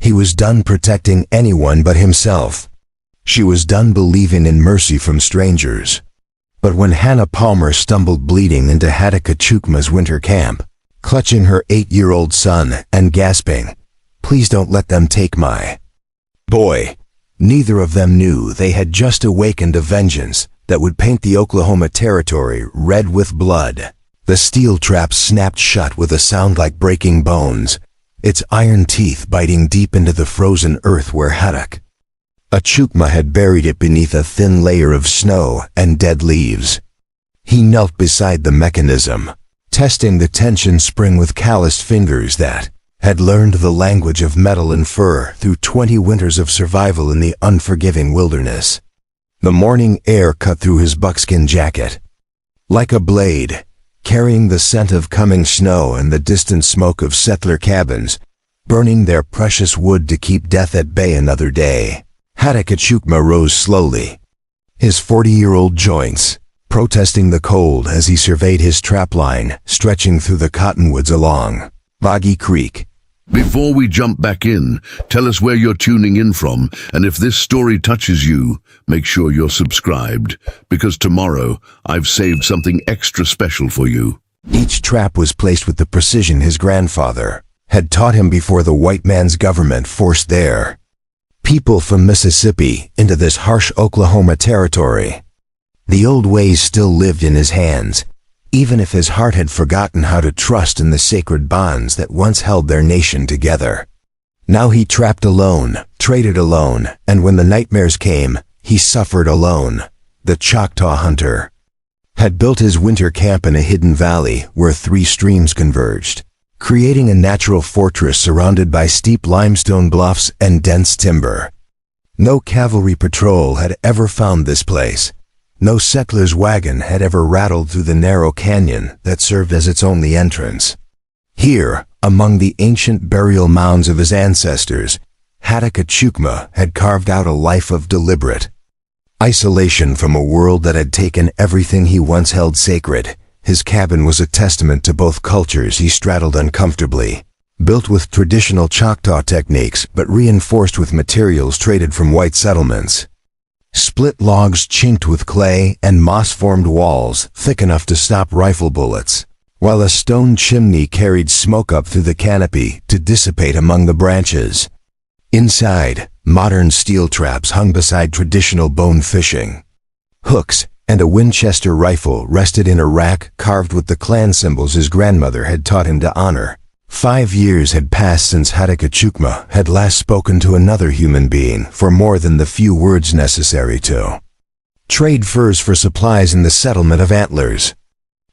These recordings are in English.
He was done protecting anyone but himself. She was done believing in mercy from strangers. But when Hannah Palmer stumbled bleeding into Hattakachukma's winter camp, clutching her 8-year-old son and gasping, "Please don't let them take my boy," neither of them knew they had just awakened a vengeance that would paint the Oklahoma Territory red with blood. The steel trap snapped shut with a sound like breaking bones, its iron teeth biting deep into the frozen earth where Hattakachukma had buried it beneath a thin layer of snow and dead leaves. He knelt beside the mechanism, testing the tension spring with calloused fingers that had learned the language of metal and fur through 20 winters of survival in the unforgiving wilderness. The morning air cut through his buckskin jacket like a blade, carrying the scent of coming snow and the distant smoke of settler cabins, burning their precious wood to keep death at bay another day. Hattakachukma rose slowly, his 40-year-old joints protesting the cold as he surveyed his trap line stretching through the cottonwoods along Boggy Creek. Before we jump back in, tell us where you're tuning in from, and if this story touches you, make sure you're subscribed, because tomorrow I've saved something extra special for you. Each trap was placed with the precision his grandfather had taught him before the white man's government forced their people from Mississippi into this harsh Oklahoma territory. The old ways still lived in his hands, even if his heart had forgotten how to trust in the sacred bonds that once held their nation together. Now he trapped alone, traded alone, and when the nightmares came, he suffered alone. The Choctaw hunter had built his winter camp in a hidden valley where 3 streams converged, creating a natural fortress surrounded by steep limestone bluffs and dense timber. No cavalry patrol had ever found this place. No settler's wagon had ever rattled through the narrow canyon that served as its only entrance. Here, among the ancient burial mounds of his ancestors, Hattakachukma had carved out a life of deliberate isolation from a world that had taken everything he once held sacred. His cabin was a testament to both cultures he straddled uncomfortably, built with traditional Choctaw techniques but reinforced with materials traded from white settlements. Split logs chinked with clay and moss-formed walls thick enough to stop rifle bullets, while a stone chimney carried smoke up through the canopy to dissipate among the branches. Inside, modern steel traps hung beside traditional bone fishing hooks, and a Winchester rifle rested in a rack carved with the clan symbols his grandmother had taught him to honor. 5 years had passed since Hattakachukma had last spoken to another human being for more than the few words necessary to trade furs for supplies in the settlement of Antlers.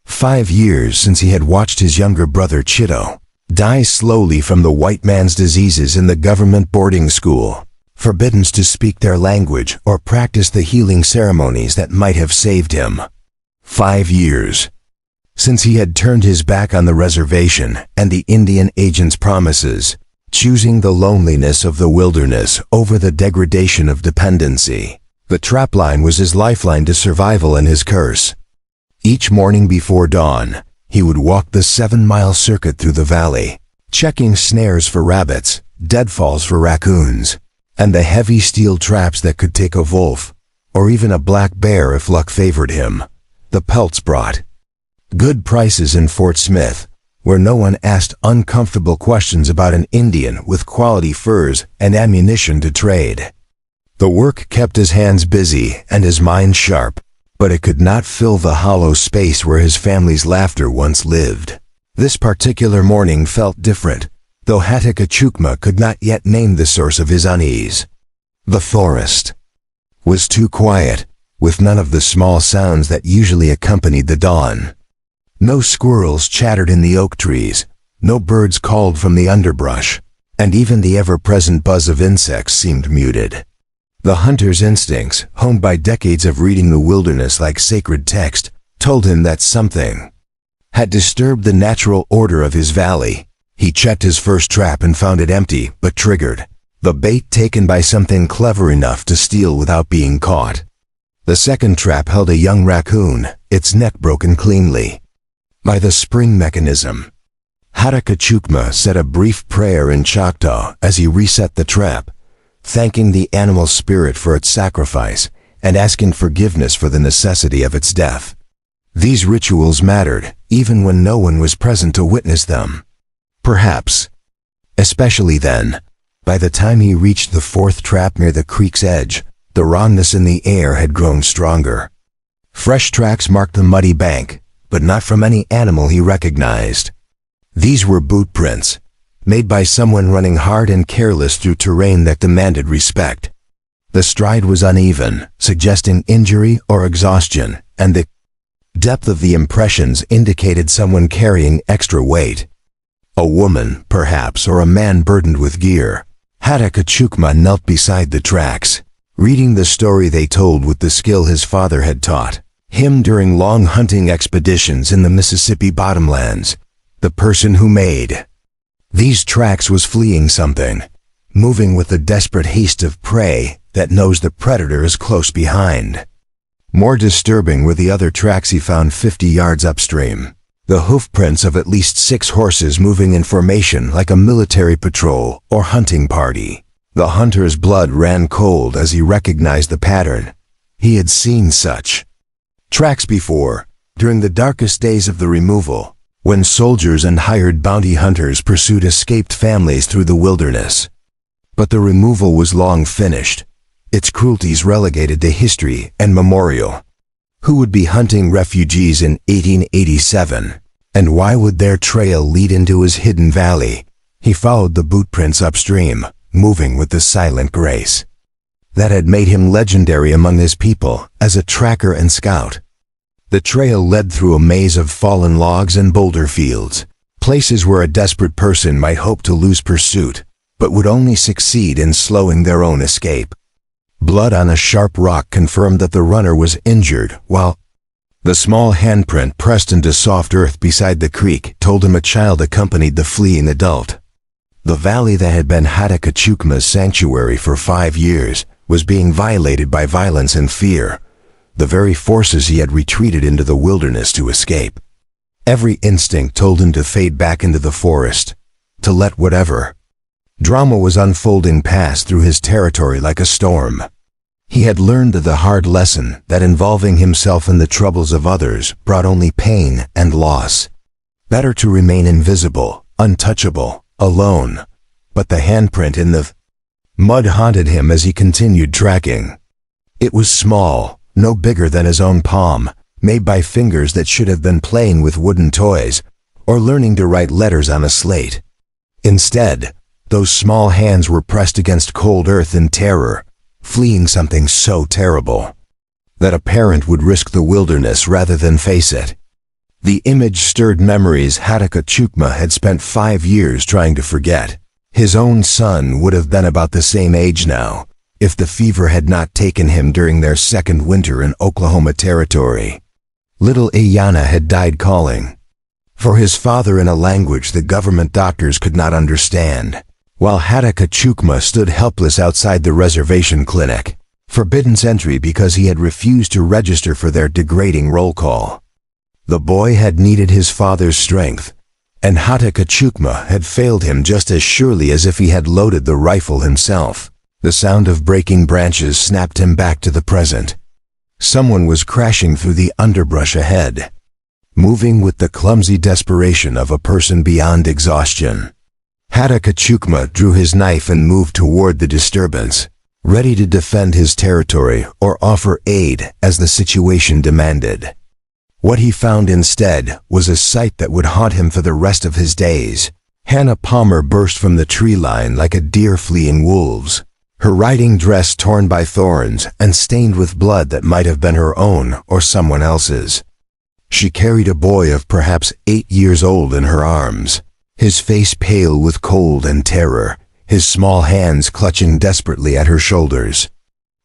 5 years since he had watched his younger brother Chitto die slowly from the white man's diseases in the government boarding school, forbidden to speak their language or practice the healing ceremonies that might have saved him. 5 years since he had turned his back on the reservation and the Indian agent's promises, choosing the loneliness of the wilderness over the degradation of dependency. The trapline was his lifeline to survival and his curse. Each morning before dawn, he would walk the 7-mile circuit through the valley, checking snares for rabbits, deadfalls for raccoons, and the heavy steel traps that could take a wolf, or even a black bear if luck favored him. The pelts brought good prices in Fort Smith, where no one asked uncomfortable questions about an Indian with quality furs and ammunition to trade. The work kept his hands busy and his mind sharp, but it could not fill the hollow space where his family's laughter once lived. This particular morning felt different, though Hattakachukma could not yet name the source of his unease. The forest was too quiet, with none of the small sounds that usually accompanied the dawn. No squirrels chattered in the oak trees, no birds called from the underbrush, and even the ever-present buzz of insects seemed muted. The hunter's instincts, honed by decades of reading the wilderness like sacred text, told him that something had disturbed the natural order of his valley. He checked his first trap and found it empty, but triggered, the bait taken by something clever enough to steal without being caught. The second trap held a young raccoon, its neck broken cleanly by the spring mechanism. Hatakachukma said a brief prayer in Choctaw as he reset the trap, thanking the animal spirit for its sacrifice and asking forgiveness for the necessity of its death. These rituals mattered, even when no one was present to witness them. Perhaps, especially then, by the time he reached the fourth trap near the creek's edge, the rawness in the air had grown stronger. Fresh tracks marked the muddy bank, but not from any animal he recognized. These were boot prints, made by someone running hard and careless through terrain that demanded respect. The stride was uneven, suggesting injury or exhaustion, and the depth of the impressions indicated someone carrying extra weight. A woman, perhaps, or a man burdened with gear. Hatakachukma knelt beside the tracks, reading the story they told with the skill his father had taught him during long hunting expeditions in the Mississippi bottomlands. The person who made these tracks was fleeing something, moving with the desperate haste of prey that knows the predator is close behind. More disturbing were the other tracks he found 50 yards upstream. The hoofprints of at least 6 horses moving in formation like a military patrol or hunting party. The hunter's blood ran cold as he recognized the pattern. He had seen such tracks before, during the darkest days of the removal, when soldiers and hired bounty hunters pursued escaped families through the wilderness. But the removal was long finished, its cruelties relegated to history and memorial. Who would be hunting refugees in 1887? And why would their trail lead into his hidden valley? He followed the bootprints upstream, moving with the silent grace that had made him legendary among his people as a tracker and scout. The trail led through a maze of fallen logs and boulder fields, places where a desperate person might hope to lose pursuit, but would only succeed in slowing their own escape. Blood on a sharp rock confirmed that the runner was injured, while the small handprint pressed into soft earth beside the creek told him a child accompanied the fleeing adult. The valley that had been Hatakachukma's sanctuary for 5 years was being violated by violence and fear, the very forces he had retreated into the wilderness to escape. Every instinct told him to fade back into the forest, to let whatever drama was unfolding pass through his territory like a storm. He had learned the hard lesson that involving himself in the troubles of others brought only pain and loss. Better to remain invisible, untouchable, alone. But the handprint in the mud haunted him as he continued tracking. It was small, no bigger than his own palm, made by fingers that should have been playing with wooden toys or learning to write letters on a slate. Instead, those small hands were pressed against cold earth in terror, fleeing something so terrible that a parent would risk the wilderness rather than face it. The image stirred memories Hatakachukma had spent 5 years trying to forget. His own son would have been about the same age now, if the fever had not taken him during their second winter in Oklahoma Territory. Little Iyana had died calling for his father in a language the government doctors could not understand, while Hatakachukma stood helpless outside the reservation clinic, forbidden entry because he had refused to register for their degrading roll call. The boy had needed his father's strength, and Hatakachukma had failed him just as surely as if he had loaded the rifle himself. The sound of breaking branches snapped him back to the present. Someone was crashing through the underbrush ahead, moving with the clumsy desperation of a person beyond exhaustion. Hatakachukma drew his knife and moved toward the disturbance, ready to defend his territory or offer aid as the situation demanded. What he found instead was a sight that would haunt him for the rest of his days. Hannah Palmer burst from the tree line like a deer fleeing wolves, her riding dress torn by thorns and stained with blood that might have been her own or someone else's. She carried a boy of perhaps 8 years old in her arms, his face pale with cold and terror, his small hands clutching desperately at her shoulders.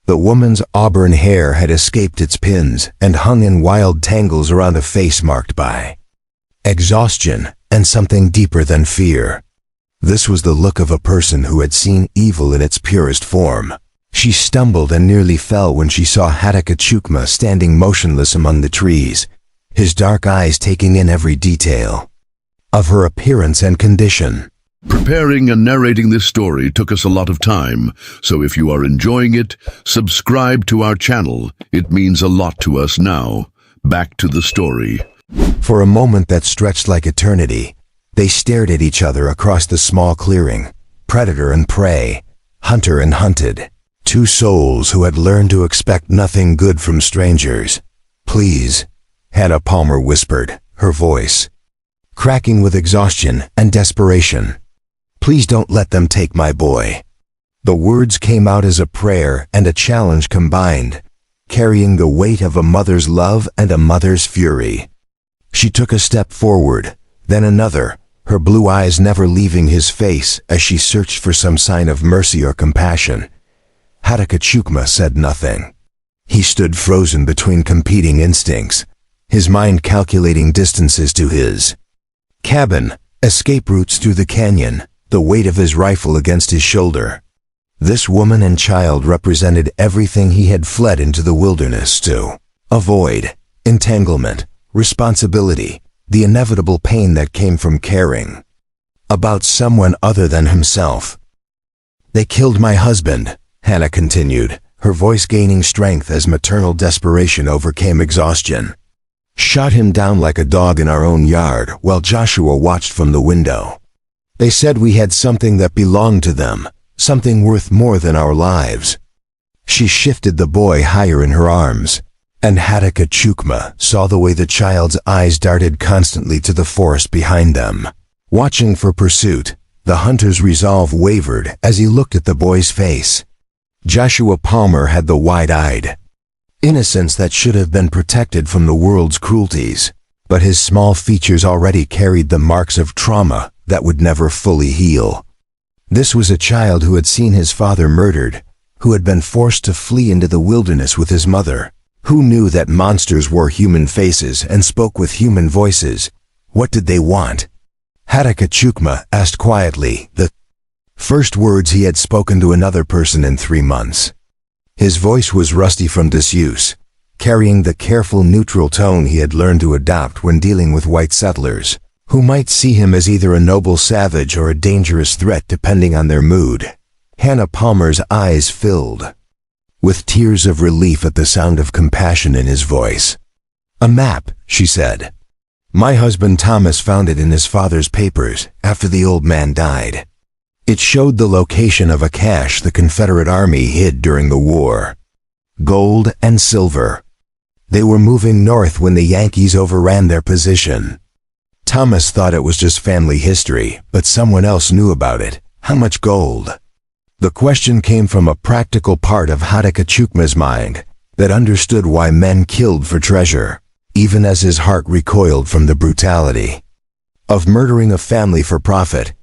The woman's auburn hair had escaped its pins and hung in wild tangles around a face marked by exhaustion and something deeper than fear. This was the look of a person who had seen evil in its purest form. She stumbled and nearly fell when she saw Hatakachukma standing motionless among the trees, his dark eyes taking in every detail. of her appearance and condition. Preparing and narrating this story took us a lot of time, so if you are enjoying it, subscribe to our channel. It means a lot to us now. Back to the story. For a moment that stretched like eternity, they stared at each other across the small clearing, predator and prey, hunter and hunted, two souls who had learned to expect nothing good from strangers. "Please," Hannah Palmer whispered, her voice cracking with exhaustion and desperation. "Please don't let them take my boy." The words came out as a prayer and a challenge combined, carrying the weight of a mother's love and a mother's fury. She took a step forward, then another, her blue eyes never leaving his face as she searched for some sign of mercy or compassion. Hattakachukma said nothing. He stood frozen between competing instincts, his mind calculating distances to his cabin, escape routes through the canyon, the weight of his rifle against his shoulder. This woman and child represented everything he had fled into the wilderness to avoid: entanglement, responsibility, the inevitable pain that came from caring about someone other than himself. "They killed my husband," Hannah continued, her voice gaining strength as maternal desperation overcame exhaustion. "Shot him down like a dog in our own yard while Joshua watched from the window. They said we had something that belonged to them, something worth more than our lives." She shifted the boy higher in her arms, and Hattakachukma saw the way the child's eyes darted constantly to the forest behind them. Watching for pursuit, the hunter's resolve wavered as he looked at the boy's face. Joshua Palmer had the wide-eyed innocence that should have been protected from the world's cruelties, but his small features already carried the marks of trauma that would never fully heal. This was a child who had seen his father murdered, who had been forced to flee into the wilderness with his mother, who knew that monsters wore human faces and spoke with human voices. What did they want? Hattakachukma asked quietly, the first words he had spoken to another person in 3 months. His voice was rusty from disuse, carrying the careful neutral tone he had learned to adopt when dealing with white settlers, who might see him as either a noble savage or a dangerous threat depending on their mood. Hannah Palmer's eyes filled with tears of relief at the sound of compassion in his voice. "A map," she said. "My husband Thomas found it in his father's papers after the old man died. It showed the location of a cache the Confederate Army hid during the war. Gold and silver. They were moving north when the Yankees overran their position. Thomas thought it was just family history, but someone else knew about it. How much gold?" The question came from a practical part of Hattakachukma's mind that understood why men killed for treasure, even as his heart recoiled from the brutality of murdering a family for profit.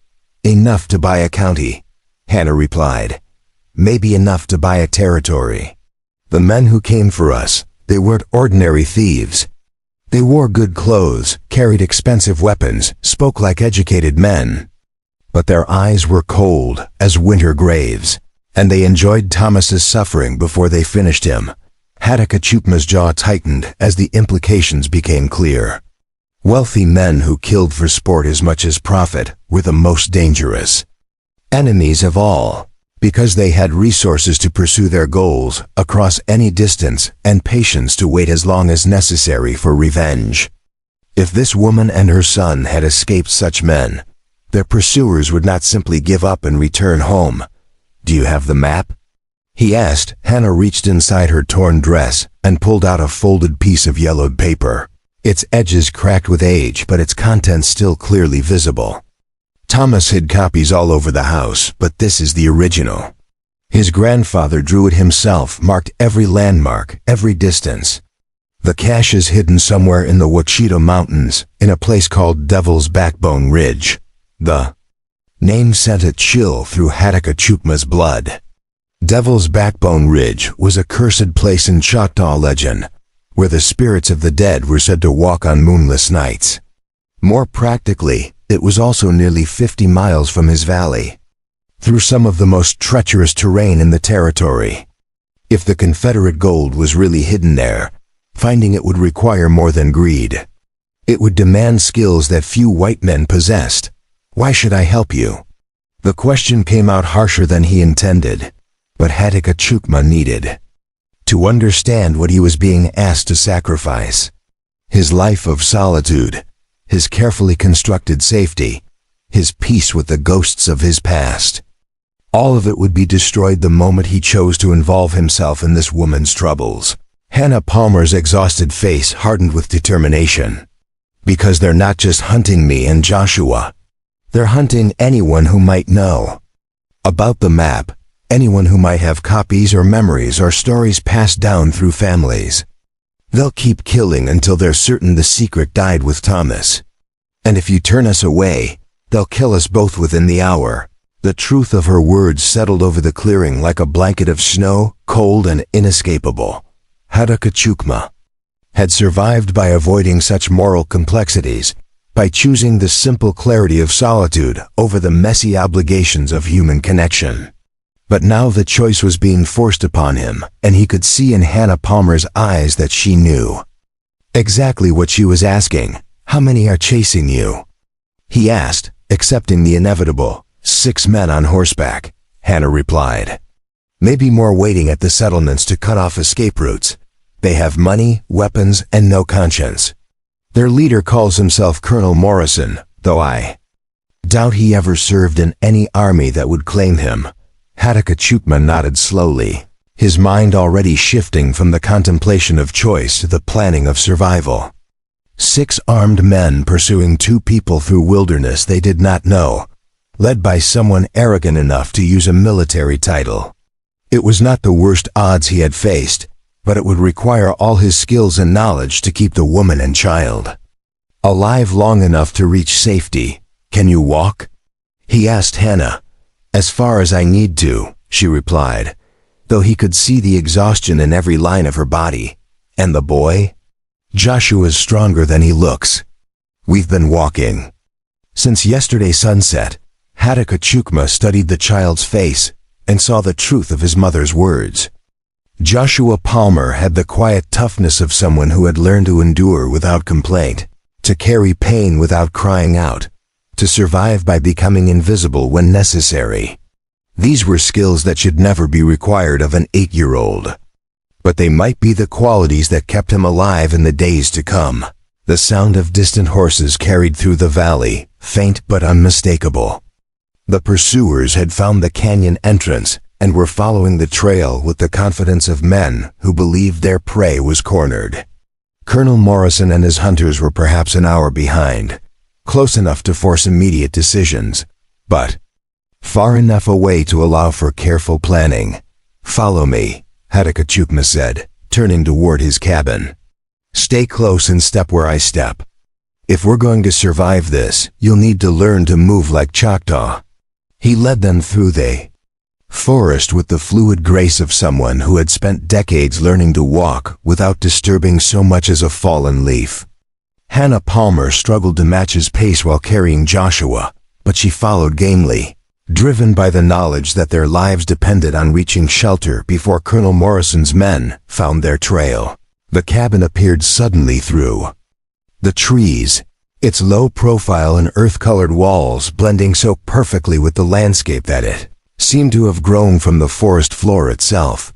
"Enough to buy a county," Hannah replied. "Maybe enough to buy a territory. The men who came for us, they weren't ordinary thieves. They wore good clothes, carried expensive weapons, spoke like educated men. But their eyes were cold as winter graves, and they enjoyed Thomas's suffering before they finished him." Hattakachukma's jaw tightened as the implications became clear. Wealthy men who killed for sport as much as profit were the most dangerous enemies of all, because they had resources to pursue their goals across any distance and patience to wait as long as necessary for revenge. If this woman and her son had escaped such men, their pursuers would not simply give up and return home. "Do you have the map?" he asked. Hannah reached inside her torn dress and pulled out a folded piece of yellowed paper, its edges cracked with age but its contents still clearly visible. Thomas hid copies all over the house, but this is the original. His grandfather drew it himself, marked every landmark, every distance. The cache is hidden somewhere in the Ouachita Mountains, in a place called Devil's Backbone Ridge. The name sent a chill through Hattakachukma's blood. Devil's Backbone Ridge was a cursed place in Choctaw legend, where the spirits of the dead were said to walk on moonless nights. More practically, it was also nearly 50 miles from his valley, through some of the most treacherous terrain in the territory. If the Confederate gold was really hidden there, finding it would require more than greed. It would demand skills that few white men possessed. Why should I help you? The question came out harsher than he intended, but Choctaw needed to understand what he was being asked to sacrifice. His life of solitude, his carefully constructed safety, his peace with the ghosts of his past. All of it would be destroyed the moment he chose to involve himself in this woman's troubles. Hannah Palmer's exhausted face hardened with determination. Because they're not just hunting me and Joshua. They're hunting anyone who might know about the map, anyone who might have copies or memories or stories passed down through families. They'll keep killing until they're certain the secret died with Thomas. And if you turn us away, they'll kill us both within the hour. The truth of her words settled over the clearing like a blanket of snow, cold and inescapable. Choctaw had survived by avoiding such moral complexities, by choosing the simple clarity of solitude over the messy obligations of human connection. But now the choice was being forced upon him, and he could see in Hannah Palmer's eyes that she knew exactly what she was asking. How many are chasing you? He asked, accepting the inevitable. 6 men on horseback, Hannah replied. Maybe more waiting at the settlements to cut off escape routes. They have money, weapons, and no conscience. Their leader calls himself Colonel Morrison, though I doubt he ever served in any army that would claim him. Choctaw nodded slowly, his mind already shifting from the contemplation of choice to the planning of survival. 6 armed men pursuing 2 people through wilderness they did not know, led by someone arrogant enough to use a military title. It was not the worst odds he had faced, but it would require all his skills and knowledge to keep the woman and child alive long enough to reach safety. Can you walk? He asked Hannah. As far as I need to, she replied, though he could see the exhaustion in every line of her body. And the boy? Joshua's stronger than he looks. We've been walking since yesterday's sunset. Choctaw studied the child's face and saw the truth of his mother's words. Joshua Palmer had the quiet toughness of someone who had learned to endure without complaint, to carry pain without crying out, to survive by becoming invisible when necessary. These were skills that should never be required of an 8-year-old. But they might be the qualities that kept him alive in the days to come. The sound of distant horses carried through the valley, faint but unmistakable. The pursuers had found the canyon entrance and were following the trail with the confidence of men who believed their prey was cornered. Colonel Morrison and his hunters were perhaps an hour behind, close enough to force immediate decisions, but far enough away to allow for careful planning. Follow me, Choctaw said, turning toward his cabin. Stay close and step where I step. If we're going to survive this, you'll need to learn to move like Choctaw. He led them through the forest with the fluid grace of someone who had spent decades learning to walk without disturbing so much as a fallen leaf. Hannah Palmer struggled to match his pace while carrying Joshua, but she followed gamely, driven by the knowledge that their lives depended on reaching shelter before Colonel Morrison's men found their trail. The cabin appeared suddenly through the trees, its low profile and earth-colored walls blending so perfectly with the landscape that it seemed to have grown from the forest floor itself.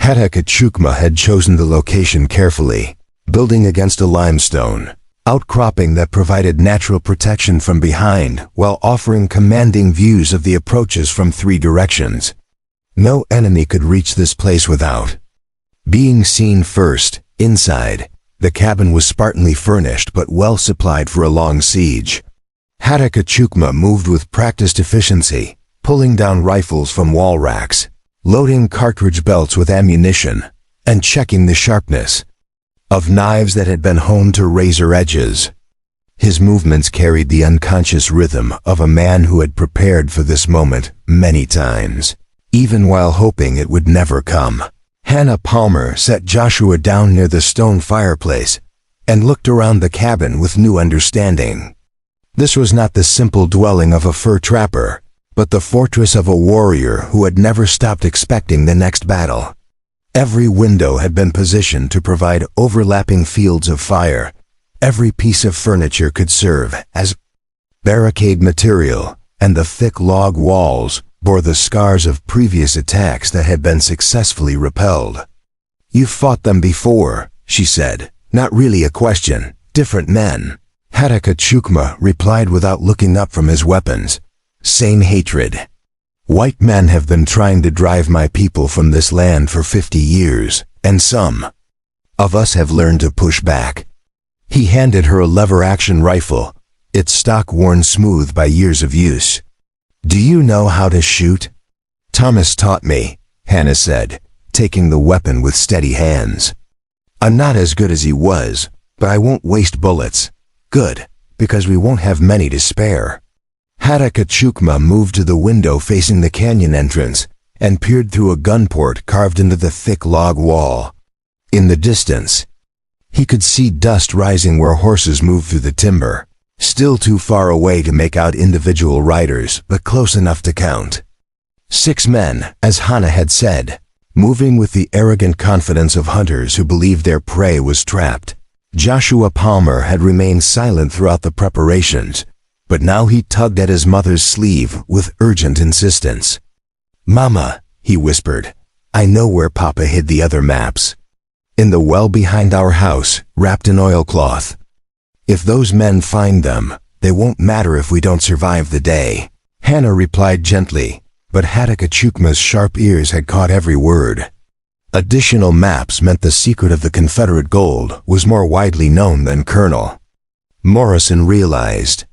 Choctaw had chosen the location carefully, building against a limestone outcropping that provided natural protection from behind while offering commanding views of the approaches from 3 directions. No enemy could reach this place without being seen first. Inside, the cabin was spartanly furnished but well supplied for a long siege. Choctaw moved with practiced efficiency, pulling down rifles from wall racks, loading cartridge belts with ammunition, and checking the sharpness of knives that had been honed to razor edges. His movements carried the unconscious rhythm of a man who had prepared for this moment many times, even while hoping it would never come. Hannah Palmer set Joshua down near the stone fireplace and looked around the cabin with new understanding. This was not the simple dwelling of a fur trapper, but the fortress of a warrior who had never stopped expecting the next battle. Every window had been positioned to provide overlapping fields of fire, Every piece of furniture could serve as barricade material, and the thick log walls bore the scars of previous attacks that had been successfully repelled. "You've fought them before," she said. "Not really a question. Different men." Hataka replied without looking up from his weapons. "Same hatred. White men have been trying to drive my people from this land for 50 years, and some of us have learned to push back." He handed her a lever-action rifle, its stock worn smooth by years of use. "Do you know how to shoot?" "Thomas taught me," Hannah said, taking the weapon with steady hands. "I'm not as good as he was, but I won't waste bullets." "Good, because we won't have many to spare." Hataka moved to the window facing the canyon entrance and peered through a gun port carved into the thick log wall. In the distance, he could see dust rising where horses moved through the timber, still too far away to make out individual riders, but close enough to count. 6 men, as Hannah had said, moving with the arrogant confidence of hunters who believed their prey was trapped. Joshua Palmer had remained silent throughout the preparations, but now he tugged at his mother's sleeve with urgent insistence. "Mama," he whispered, "I know where Papa hid the other maps. In the well behind our house, wrapped in oilcloth. If those men find them, they won't matter if we don't survive the day." Hannah replied gently, but Hataka sharp ears had caught every word. Additional maps meant the secret of the Confederate gold was more widely known than Colonel Morrison realized.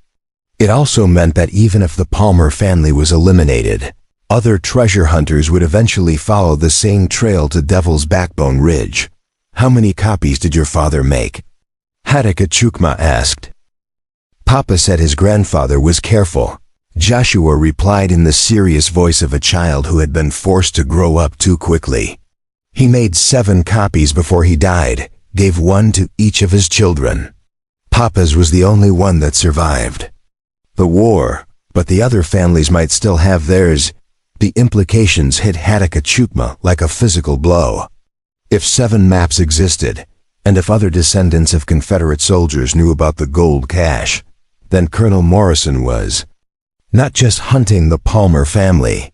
It also meant that even if the Palmer family was eliminated, other treasure hunters would eventually follow the same trail to Devil's Backbone Ridge. "How many copies did your father make?" Hataka asked. "Papa said his grandfather was careful," Joshua replied in the serious voice of a child who had been forced to grow up too quickly. "He made 7 copies before he died, gave 1 to each of his children. Papa's was the only one that survived the war, but the other families might still have theirs." The implications hit Hataka like a physical blow. If 7 maps existed, and if other descendants of Confederate soldiers knew about the gold cache, then Colonel Morrison was not just hunting the Palmer family.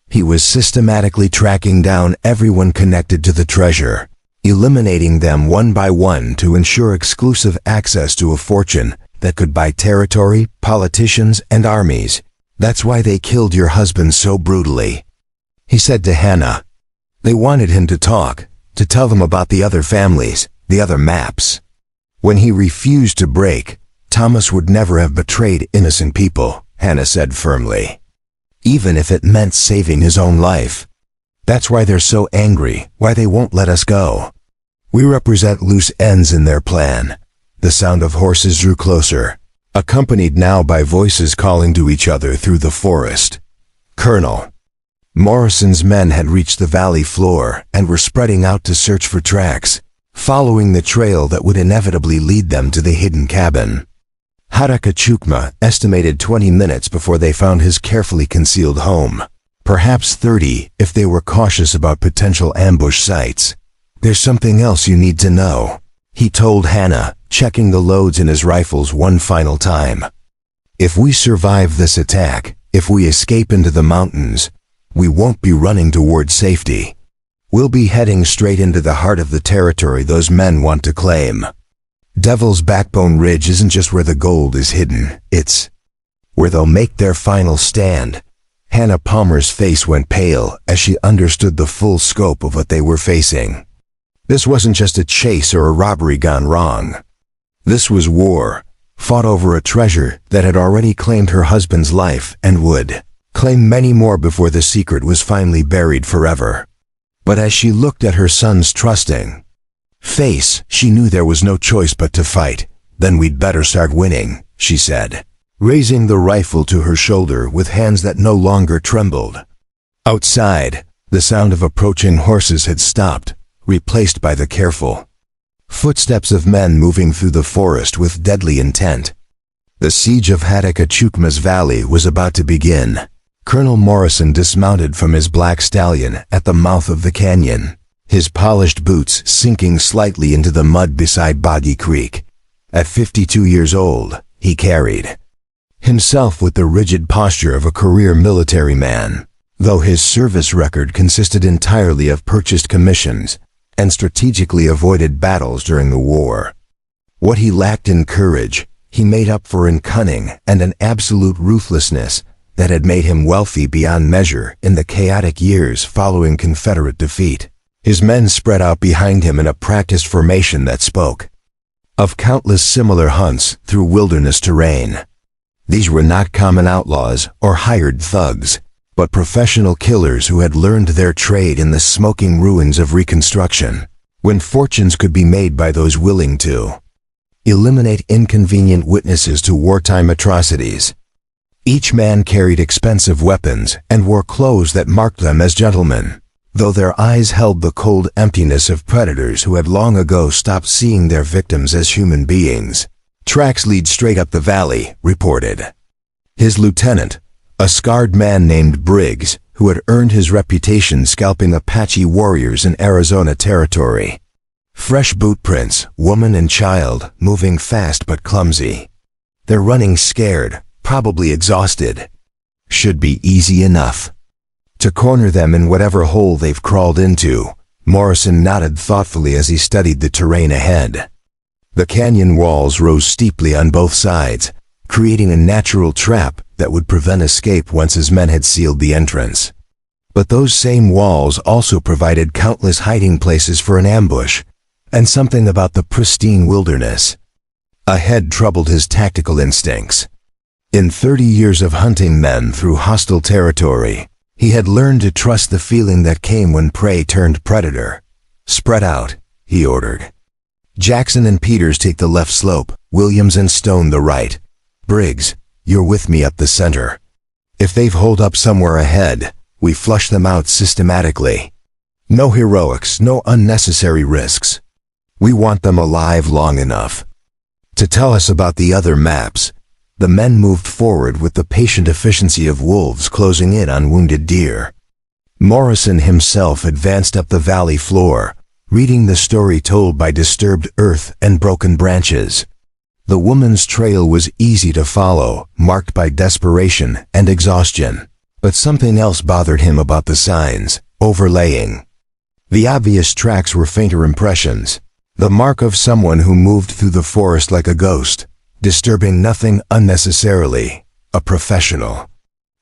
He was systematically tracking down everyone connected to the treasure, eliminating them one by one to ensure exclusive access to a fortune that could buy territory, politicians, and armies. "That's why they killed your husband so brutally," he said to Hannah. "They wanted him to talk, to tell them about the other families, the other maps. When he refused to break, Thomas would never have betrayed innocent people," Hannah said firmly, "even if it meant saving his own life. That's why they're so angry, why they won't let us go. We represent loose ends in their plan." The sound of horses drew closer, accompanied now by voices calling to each other through the forest. Colonel Morrison's men had reached the valley floor and were spreading out to search for tracks, following the trail that would inevitably lead them to the hidden cabin. Hataka estimated 20 minutes before they found his carefully concealed home, perhaps 30 if they were cautious about potential ambush sites. "There's something else you need to know," he told Hannah, checking the loads in his rifles one final time. "If we survive this attack, if we escape into the mountains, we won't be running toward safety. We'll be heading straight into the heart of the territory those men want to claim. Devil's Backbone Ridge isn't just where the gold is hidden, it's where they'll make their final stand." Hannah Palmer's face went pale as she understood the full scope of what they were facing. This wasn't just a chase or a robbery gone wrong. This was war, fought over a treasure that had already claimed her husband's life and would claim many more before the secret was finally buried forever. But as she looked at her son's trusting face, she knew there was no choice but to fight. "Then we'd better start winning," she said, raising the rifle to her shoulder with hands that no longer trembled. Outside, the sound of approaching horses had stopped, replaced by the careful footsteps of men moving through the forest with deadly intent. The siege of Hataka Valley was about to begin. Colonel Morrison dismounted from his black stallion at the mouth of the canyon, his polished boots sinking slightly into the mud beside Boggy Creek. At 52 years old, he carried himself with the rigid posture of a career military man, though his service record consisted entirely of purchased commissions and strategically avoided battles during the war. What he lacked in courage, he made up for in cunning and an absolute ruthlessness that had made him wealthy beyond measure in the chaotic years following Confederate defeat. His men spread out behind him in a practiced formation that spoke of countless similar hunts through wilderness terrain. These were not common outlaws or hired thugs, but professional killers who had learned their trade in the smoking ruins of Reconstruction, when fortunes could be made by those willing to eliminate inconvenient witnesses to wartime atrocities. Each man carried expensive weapons and wore clothes that marked them as gentlemen, though their eyes held the cold emptiness of predators who had long ago stopped seeing their victims as human beings. "Tracks lead straight up the valley," reported his lieutenant, a scarred man named Briggs, who had earned his reputation scalping Apache warriors in Arizona Territory. "Fresh boot prints, woman and child, moving fast but clumsy. They're running scared, probably exhausted. Should be easy enough to corner them in whatever hole they've crawled into." Morrison nodded thoughtfully as he studied the terrain ahead. The canyon walls rose steeply on both sides, creating a natural trap that would prevent escape once his men had sealed the entrance. But those same walls also provided countless hiding places for an ambush, and something about the pristine wilderness ahead troubled his tactical instincts. In 30 years of hunting men through hostile territory, he had learned to trust the feeling that came when prey turned predator. "Spread out," he ordered. "Jackson and Peters take the left slope, Williams and Stone the right. Briggs, you're with me up the center. If they've holed up somewhere ahead, we flush them out systematically. No heroics, no unnecessary risks. We want them alive long enough to tell us about the other maps." The men moved forward with the patient efficiency of wolves closing in on wounded deer. Morrison himself advanced up the valley floor, reading the story told by disturbed earth and broken branches. The woman's trail was easy to follow, marked by desperation and exhaustion. But something else bothered him about the signs, overlaying. The obvious tracks were fainter impressions, the mark of someone who moved through the forest like a ghost, disturbing nothing unnecessarily, a professional.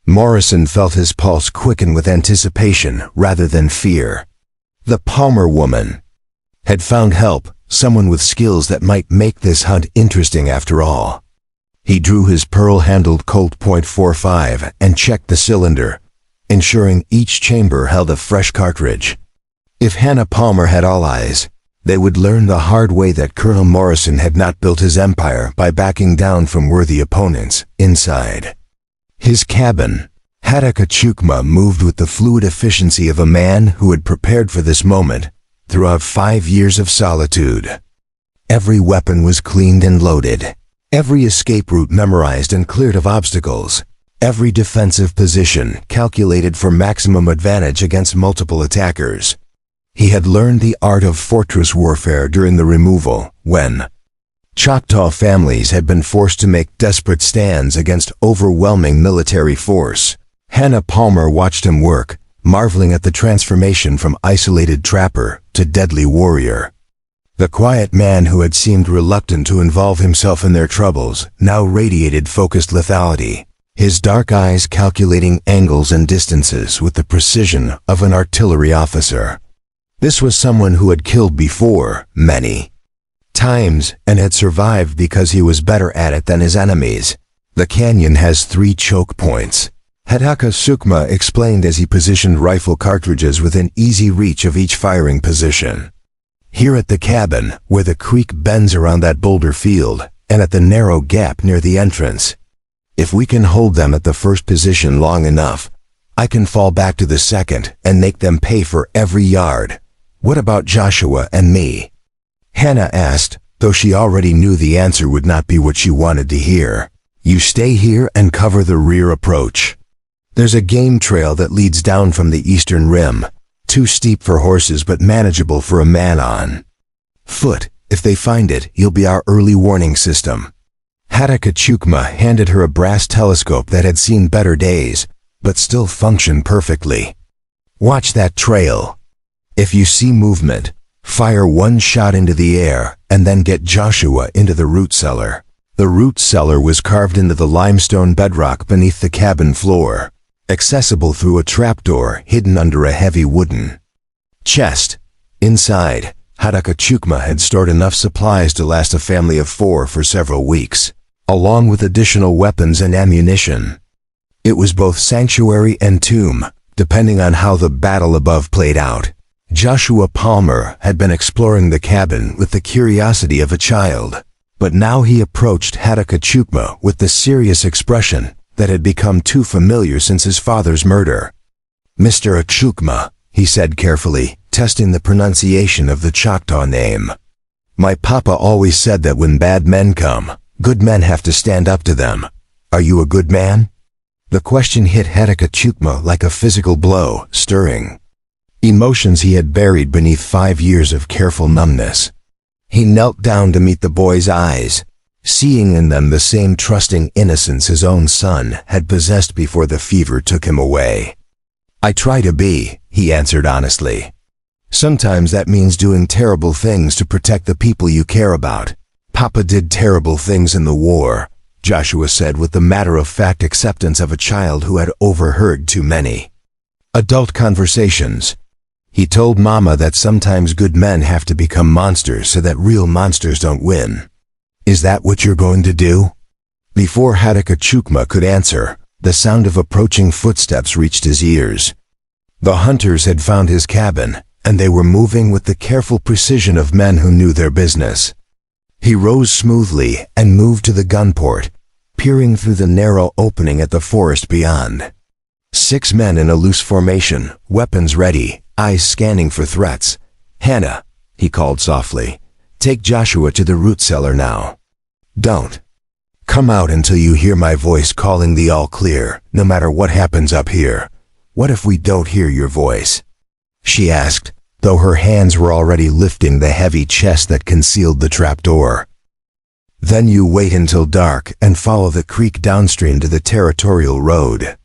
Morrison felt his pulse quicken with anticipation rather than fear. The Palmer woman had found help, someone with skills that might make this hunt interesting after all. He drew his pearl-handled Colt .45 and checked the cylinder, ensuring each chamber held a fresh cartridge. If Hannah Palmer had all eyes, they would learn the hard way that Colonel Morrison had not built his empire by backing down from worthy opponents. Inside his cabin, Hadaka moved with the fluid efficiency of a man who had prepared for this moment throughout 5 years of solitude. Every weapon was cleaned and loaded, every escape route memorized and cleared of obstacles, every defensive position calculated for maximum advantage against multiple attackers. He had learned the art of fortress warfare during the removal, when Choctaw families had been forced to make desperate stands against overwhelming military force. Hannah Palmer watched him work, marveling at the transformation from isolated trapper to deadly warrior. The quiet man who had seemed reluctant to involve himself in their troubles now radiated focused lethality, his dark eyes calculating angles and distances with the precision of an artillery officer. This was someone who had killed before, many times, and had survived because he was better at it than his enemies. "The canyon has 3 choke points," Hadaka Sukma explained as he positioned rifle cartridges within easy reach of each firing position. "Here at the cabin, where the creek bends around that boulder field, and at the narrow gap near the entrance. If we can hold them at the first position long enough, I can fall back to the second and make them pay for every yard. What about Joshua and me?" Hannah asked, though she already knew the answer would not be what she wanted to hear. "You stay here and cover the rear approach. There's a game trail that leads down from the eastern rim, too steep for horses but manageable for a man on foot. If they find it, you'll be our early warning system." Hattakachukma handed her a brass telescope that had seen better days, but still functioned perfectly. "Watch that trail. If you see movement, fire one shot into the air and then get Joshua into the root cellar." The root cellar was carved into the limestone bedrock beneath the cabin floor, accessible through a trapdoor hidden under a heavy wooden chest. Inside, Hattakachukma had stored enough supplies to last a family of 4 for several weeks, along with additional weapons and ammunition. It was both sanctuary and tomb, depending on how the battle above played out. Joshua Palmer had been exploring the cabin with the curiosity of a child, but now he approached Hattakachukma with the serious expression that had become too familiar since his father's murder. "Mr. Achukma," he said carefully, testing the pronunciation of the Choctaw name. "My papa always said that when bad men come, good men have to stand up to them. Are you a good man?" The question hit Hattakachukma like a physical blow, stirring emotions he had buried beneath 5 years of careful numbness. He knelt down to meet the boy's eyes, seeing in them the same trusting innocence his own son had possessed before the fever took him away. "I try to be," he answered honestly. "Sometimes that means doing terrible things to protect the people you care about." "Papa did terrible things in the war," Joshua said with the matter-of-fact acceptance of a child who had overheard too many adult conversations. "He told Mama that sometimes good men have to become monsters so that real monsters don't win. Is that what you're going to do?" Before Hattakachukma could answer, the sound of approaching footsteps reached his ears. The hunters had found his cabin, and they were moving with the careful precision of men who knew their business. He rose smoothly and moved to the gun port, peering through the narrow opening at the forest beyond. 6 men in a loose formation, weapons ready, eyes scanning for threats. "Hannah," he called softly, "take Joshua to the root cellar now. Don't come out until you hear my voice calling the all clear, no matter what happens up here." "What if we don't hear your voice?" she asked, though her hands were already lifting the heavy chest that concealed the trapdoor. "Then you wait until dark and follow the creek downstream to the territorial road.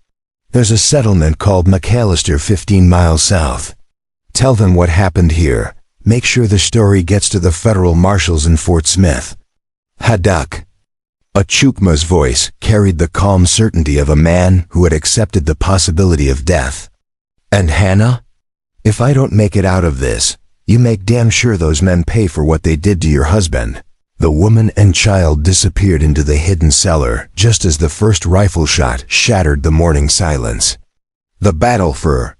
There's a settlement called McAllister 15 miles south. Tell them what happened here. Make sure the story gets to the federal marshals in Fort Smith." "Haddak." Achukma's voice carried the calm certainty of a man who had accepted the possibility of death. "And Hannah? If I don't make it out of this, you make damn sure those men pay for what they did to your husband." The woman and child disappeared into the hidden cellar just as the first rifle shot shattered the morning silence. The battle for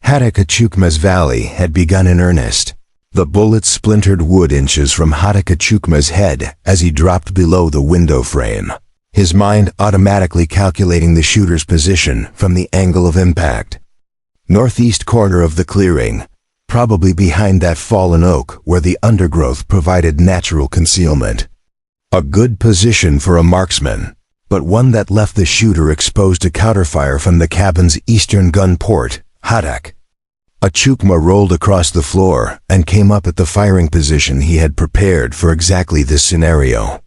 Hattakachukma's valley had begun in earnest. The bullet splintered wood inches from Hattakachukma's head as he dropped below the window frame, his mind automatically calculating the shooter's position from the angle of impact. Northeast corner of the clearing, probably behind that fallen oak where the undergrowth provided natural concealment. A good position for a marksman, but one that left the shooter exposed to counterfire from the cabin's eastern gun port, Haddak. Achukma rolled across the floor and came up at the firing position he had prepared for exactly this scenario.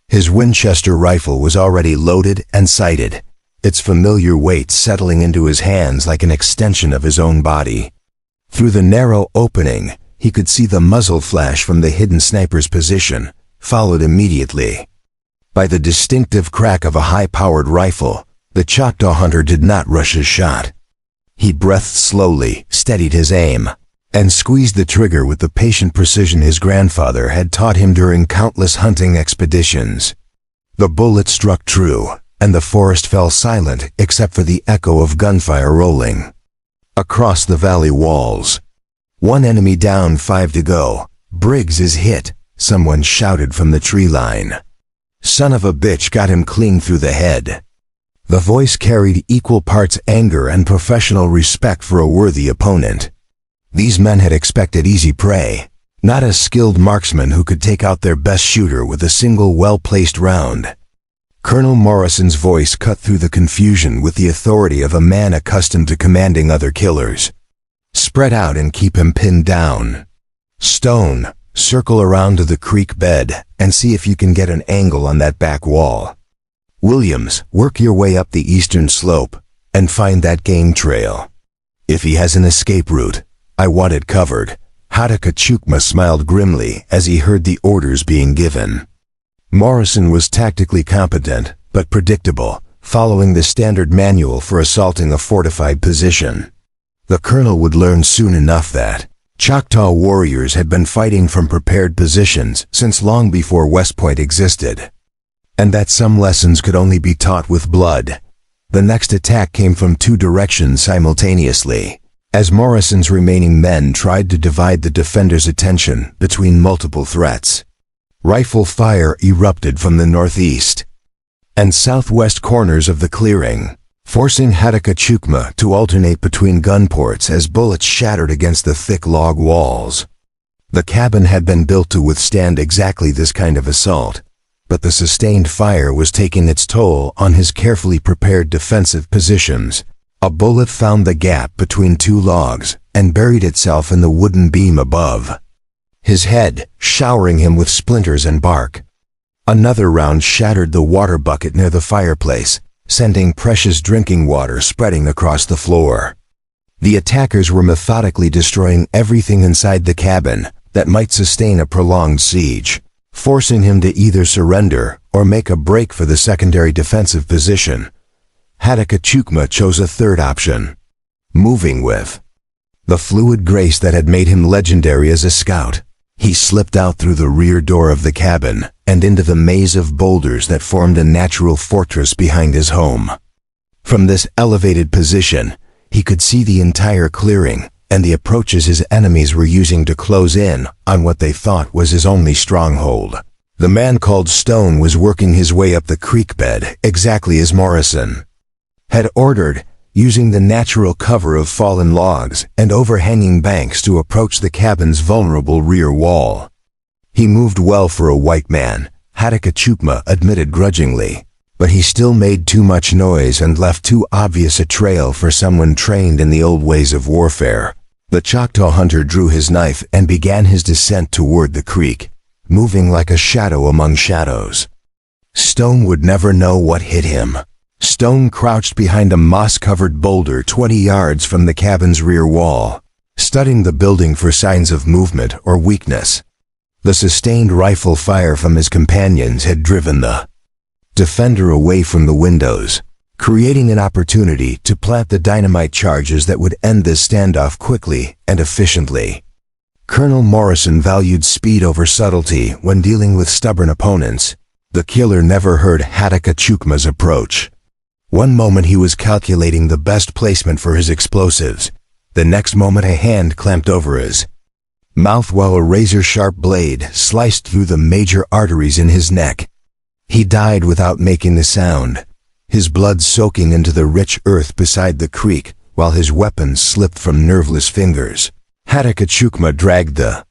His Winchester rifle was already loaded and sighted, its familiar weight settling into his hands like an extension of his own body. Through the narrow opening, he could see the muzzle flash from the hidden sniper's position, followed immediately by the distinctive crack of a high-powered rifle. The Choctaw hunter did not rush his shot. He breathed slowly, steadied his aim, and squeezed the trigger with the patient precision his grandfather had taught him during countless hunting expeditions. The bullet struck true, and the forest fell silent except for the echo of gunfire rolling across the valley walls. "One enemy down, 5 to go. Briggs is hit," someone shouted from the tree line. "Son of a bitch got him clean through the head." The voice carried equal parts anger and professional respect for a worthy opponent. These men had expected easy prey, not a skilled marksman who could take out their best shooter with a single well-placed round. Colonel Morrison's voice cut through the confusion with the authority of a man accustomed to commanding other killers. "Spread out and keep him pinned down. Stone, Circle around to the creek bed and see if you can get an angle on that back wall. Williams, work your way up the eastern slope and find that game trail. If he has an escape route, I want it covered." Hadakachukma smiled grimly as he heard the orders being given. Morrison was tactically competent, but predictable, following the standard manual for assaulting a fortified position. The colonel would learn soon enough that Choctaw warriors had been fighting from prepared positions since long before West Point existed, and that some lessons could only be taught with blood. The next attack came from two directions simultaneously, as Morrison's remaining men tried to divide the defenders' attention between multiple threats. Rifle fire erupted from the northeast and southwest corners of the clearing, forcing Hadakachukma to alternate between gun ports as bullets shattered against the thick log walls. The cabin had been built to withstand exactly this kind of assault, but the sustained fire was taking its toll on his carefully prepared defensive positions. A bullet found the gap between two logs and buried itself in the wooden beam above, his head showering him with splinters and bark. Another round shattered the water bucket near the fireplace, sending precious drinking water spreading across the floor. The attackers were methodically destroying everything inside the cabin that might sustain a prolonged siege, forcing him to either surrender or make a break for the secondary defensive position. Hadakachukma chose a third option, moving with the fluid grace that had made him legendary as a scout. He slipped out through the rear door of the cabin and into the maze of boulders that formed a natural fortress behind his home. From this elevated position, he could see the entire clearing and the approaches his enemies were using to close in on what they thought was his only stronghold. The man called Stone was working his way up the creek bed exactly as Morrison had ordered, using the natural cover of fallen logs and overhanging banks to approach the cabin's vulnerable rear wall. He moved well for a white man, Hadakachukma admitted grudgingly, but he still made too much noise and left too obvious a trail for someone trained in the old ways of warfare. The Choctaw hunter drew his knife and began his descent toward the creek, moving like a shadow among shadows. Stone would never know what hit him. Stone crouched behind a moss-covered boulder 20 yards from the cabin's rear wall, studying the building for signs of movement or weakness. The sustained rifle fire from his companions had driven the defender away from the windows, creating an opportunity to plant the dynamite charges that would end this standoff quickly and efficiently. Colonel Morrison valued speed over subtlety when dealing with stubborn opponents. The killer never heard Hadakachukma's approach. One moment he was calculating the best placement for his explosives. The next moment a hand clamped over his mouth while a razor-sharp blade sliced through the major arteries in his neck. He died without making a sound, his blood soaking into the rich earth beside the creek while his weapon slipped from nerveless fingers. Hadakachukma dragged the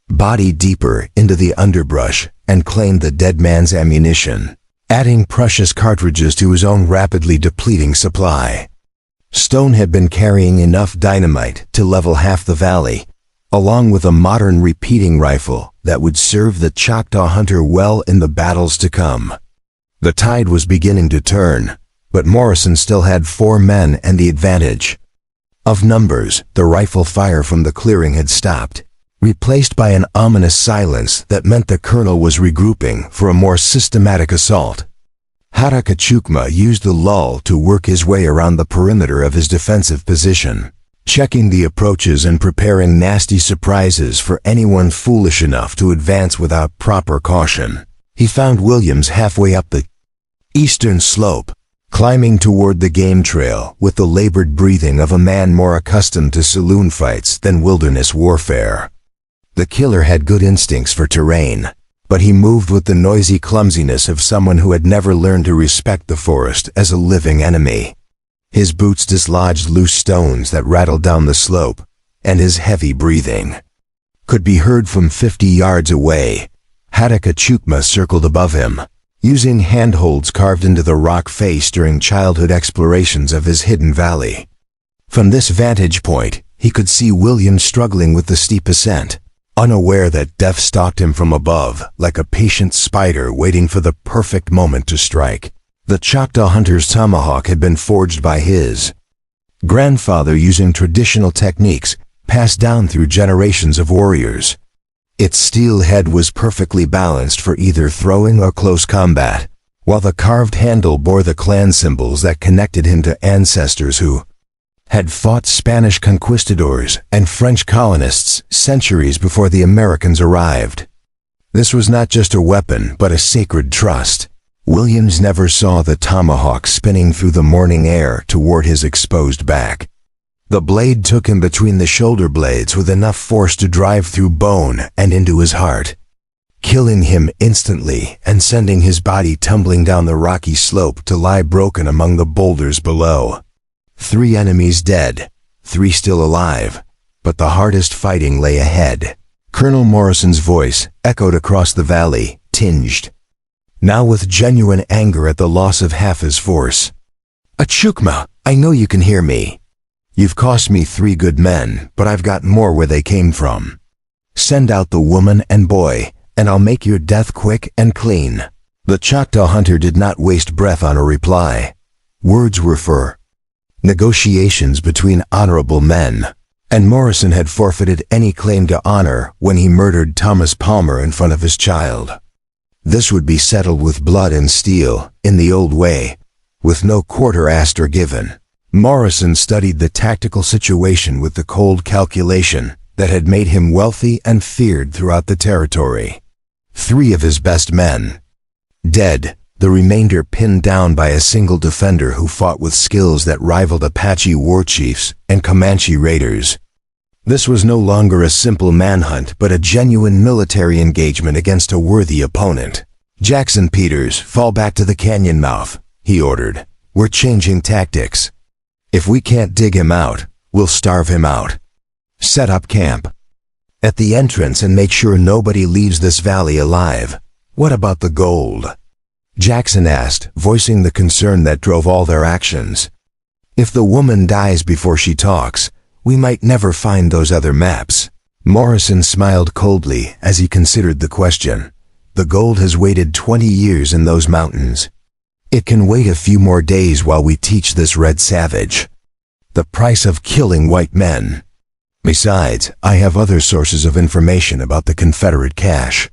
body deeper into the underbrush and claimed the dead man's ammunition, adding precious cartridges to his own rapidly depleting supply. Stone had been carrying enough dynamite to level half the valley, along with a modern repeating rifle that would serve the Choctaw hunter well in the battles to come. The tide was beginning to turn, but Morrison still had 4 men and the advantage of numbers. The rifle fire from the clearing had stopped, replaced by an ominous silence that meant the colonel was regrouping for a more systematic assault. Hadakachukma used the lull to work his way around the perimeter of his defensive position, checking the approaches and preparing nasty surprises for anyone foolish enough to advance without proper caution. He found Williams halfway up the eastern slope, climbing toward the game trail with the labored breathing of a man more accustomed to saloon fights than wilderness warfare. The killer had good instincts for terrain, but he moved with the noisy clumsiness of someone who had never learned to respect the forest as a living enemy. His boots dislodged loose stones that rattled down the slope, and his heavy breathing could be heard from 50 yards away. Hadakachukma circled above him, using handholds carved into the rock face during childhood explorations of his hidden valley. From this vantage point, he could see William struggling with the steep ascent, unaware that death stalked him from above, like a patient spider waiting for the perfect moment to strike. The Choctaw hunter's tomahawk had been forged by his grandfather using traditional techniques passed down through generations of warriors. Its steel head was perfectly balanced for either throwing or close combat, while the carved handle bore the clan symbols that connected him to ancestors who had fought Spanish conquistadors and French colonists centuries before the Americans arrived. This was not just a weapon, but a sacred trust. Williams never saw the tomahawk spinning through the morning air toward his exposed back. The blade took him between the shoulder blades with enough force to drive through bone and into his heart, killing him instantly and sending his body tumbling down the rocky slope to lie broken among the boulders below. 3 enemies dead, 3 still alive, but the hardest fighting lay ahead. Colonel Morrison's voice echoed across the valley, tinged now with genuine anger at the loss of half his force. "Achukma, I know you can hear me. You've cost me 3 good men, but I've got more where they came from. Send out the woman and boy, and I'll make your death quick and clean." The Choctaw hunter did not waste breath on a reply. Words were for negotiations between honorable men, and Morrison had forfeited any claim to honor when he murdered Thomas Palmer in front of his child. This would be settled with blood and steel, in the old way, with no quarter asked or given. Morrison studied the tactical situation with the cold calculation that had made him wealthy and feared throughout the territory. 3 of his best men dead, the remainder pinned down by a single defender who fought with skills that rivaled Apache war chiefs and Comanche raiders. This was no longer a simple manhunt, but a genuine military engagement against a worthy opponent. "Jackson Peters, fall back to the canyon mouth," he ordered. "We're changing tactics. If we can't dig him out, we'll starve him out. Set up camp at the entrance and make sure nobody leaves this valley alive." "What about the gold?" Jackson asked, voicing the concern that drove all their actions. "If the woman dies before she talks, we might never find those other maps." Morrison smiled coldly as he considered the question. "The gold has waited 20 years in those mountains. It can wait a few more days while we teach this red savage the price of killing white men. Besides, I have other sources of information about the Confederate cache."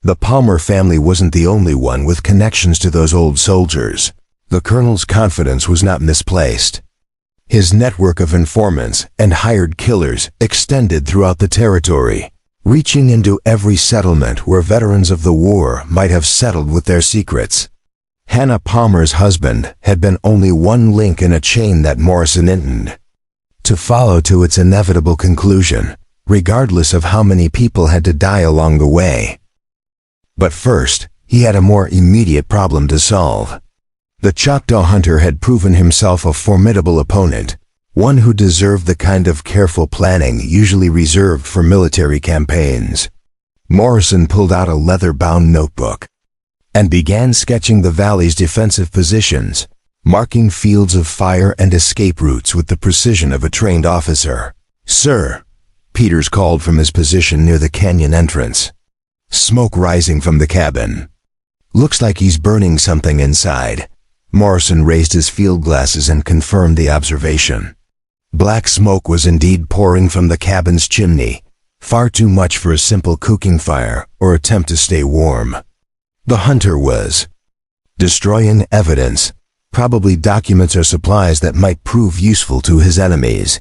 The Palmer family wasn't the only one with connections to those old soldiers. The colonel's confidence was not misplaced. His network of informants and hired killers extended throughout the territory, reaching into every settlement where veterans of the war might have settled with their secrets. Hannah Palmer's husband had been only one link in a chain that Morrison intended to follow to its inevitable conclusion, regardless of how many people had to die along the way. But first, he had a more immediate problem to solve. The Choctaw hunter had proven himself a formidable opponent, one who deserved the kind of careful planning usually reserved for military campaigns. Morrison pulled out a leather-bound notebook and began sketching the valley's defensive positions, marking fields of fire and escape routes with the precision of a trained officer. "Sir," Peters called from his position near the canyon entrance. Smoke rising from the cabin. "Looks like he's burning something inside." Morrison raised his field glasses and confirmed the observation. Black smoke was indeed pouring from the cabin's chimney, far too much for a simple cooking fire or attempt to stay warm. The hunter was destroying evidence, probably documents or supplies that might prove useful to his enemies.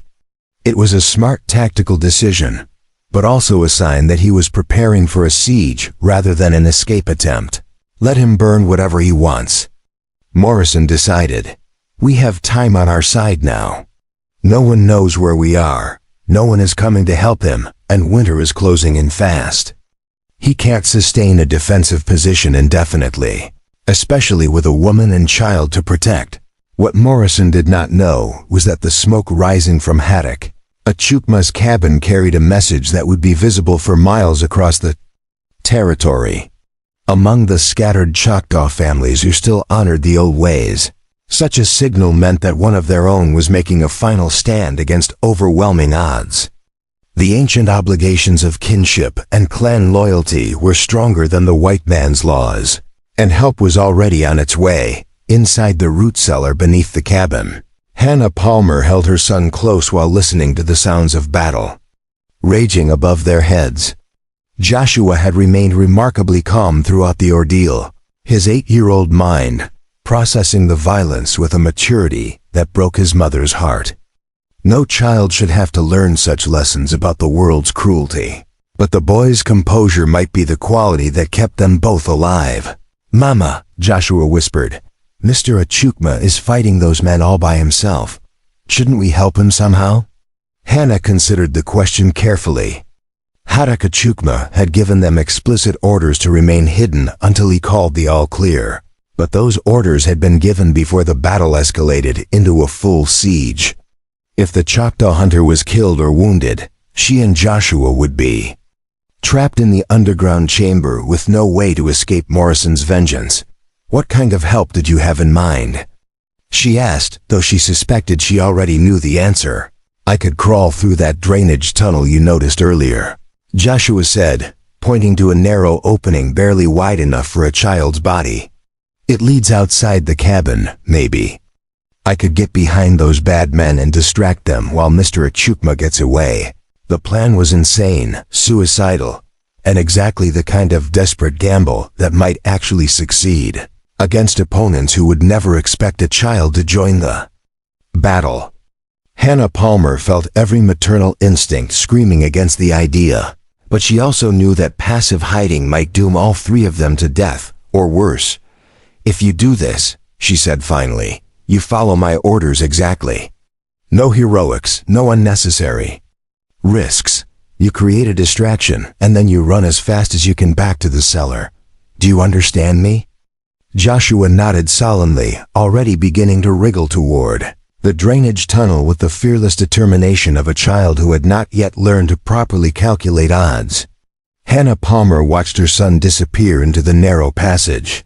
It was a smart tactical decision, but also a sign that he was preparing for a siege rather than an escape attempt. Let him burn whatever he wants. Morrison decided. We have time on our side now. No one knows where we are, no one is coming to help him, and winter is closing in fast. He can't sustain a defensive position indefinitely, especially with a woman and child to protect. What Morrison did not know was that the smoke rising from Haddock, Achukma's cabin, carried a message that would be visible for miles across the territory. Among the scattered Choctaw families who still honored the old ways, such a signal meant that one of their own was making a final stand against overwhelming odds. The ancient obligations of kinship and clan loyalty were stronger than the white man's laws, and help was already on its way, inside the root cellar beneath the cabin. Hannah Palmer held her son close while listening to the sounds of battle raging above their heads. Joshua had remained remarkably calm throughout the ordeal, his 8-year-old mind processing the violence with a maturity that broke his mother's heart. No child should have to learn such lessons about the world's cruelty, but the boy's composure might be the quality that kept them both alive. "Mama," Joshua whispered, "Mr. Achukma is fighting those men all by himself. Shouldn't we help him somehow?" Hannah considered the question carefully. Hadak Achukma had given them explicit orders to remain hidden until he called the all-clear, but those orders had been given before the battle escalated into a full siege. If the Choctaw hunter was killed or wounded, she and Joshua would be trapped in the underground chamber with no way to escape Morrison's vengeance. "What kind of help did you have in mind?" she asked, though she suspected she already knew the answer. "I could crawl through that drainage tunnel you noticed earlier," Joshua said, pointing to a narrow opening barely wide enough for a child's body. "It leads outside the cabin, maybe. I could get behind those bad men and distract them while Mr. Achukma gets away." The plan was insane, suicidal, and exactly the kind of desperate gamble that might actually succeed against opponents who would never expect a child to join the battle. Hannah Palmer felt every maternal instinct screaming against the idea, but she also knew that passive hiding might doom all three of them to death, or worse. "If you do this," she said finally, "you follow my orders exactly. No heroics, no unnecessary risks. You create a distraction, and then you run as fast as you can back to the cellar. Do you understand me?" Joshua nodded solemnly, already beginning to wriggle toward the drainage tunnel with the fearless determination of a child who had not yet learned to properly calculate odds. Hannah Palmer watched her son disappear into the narrow passage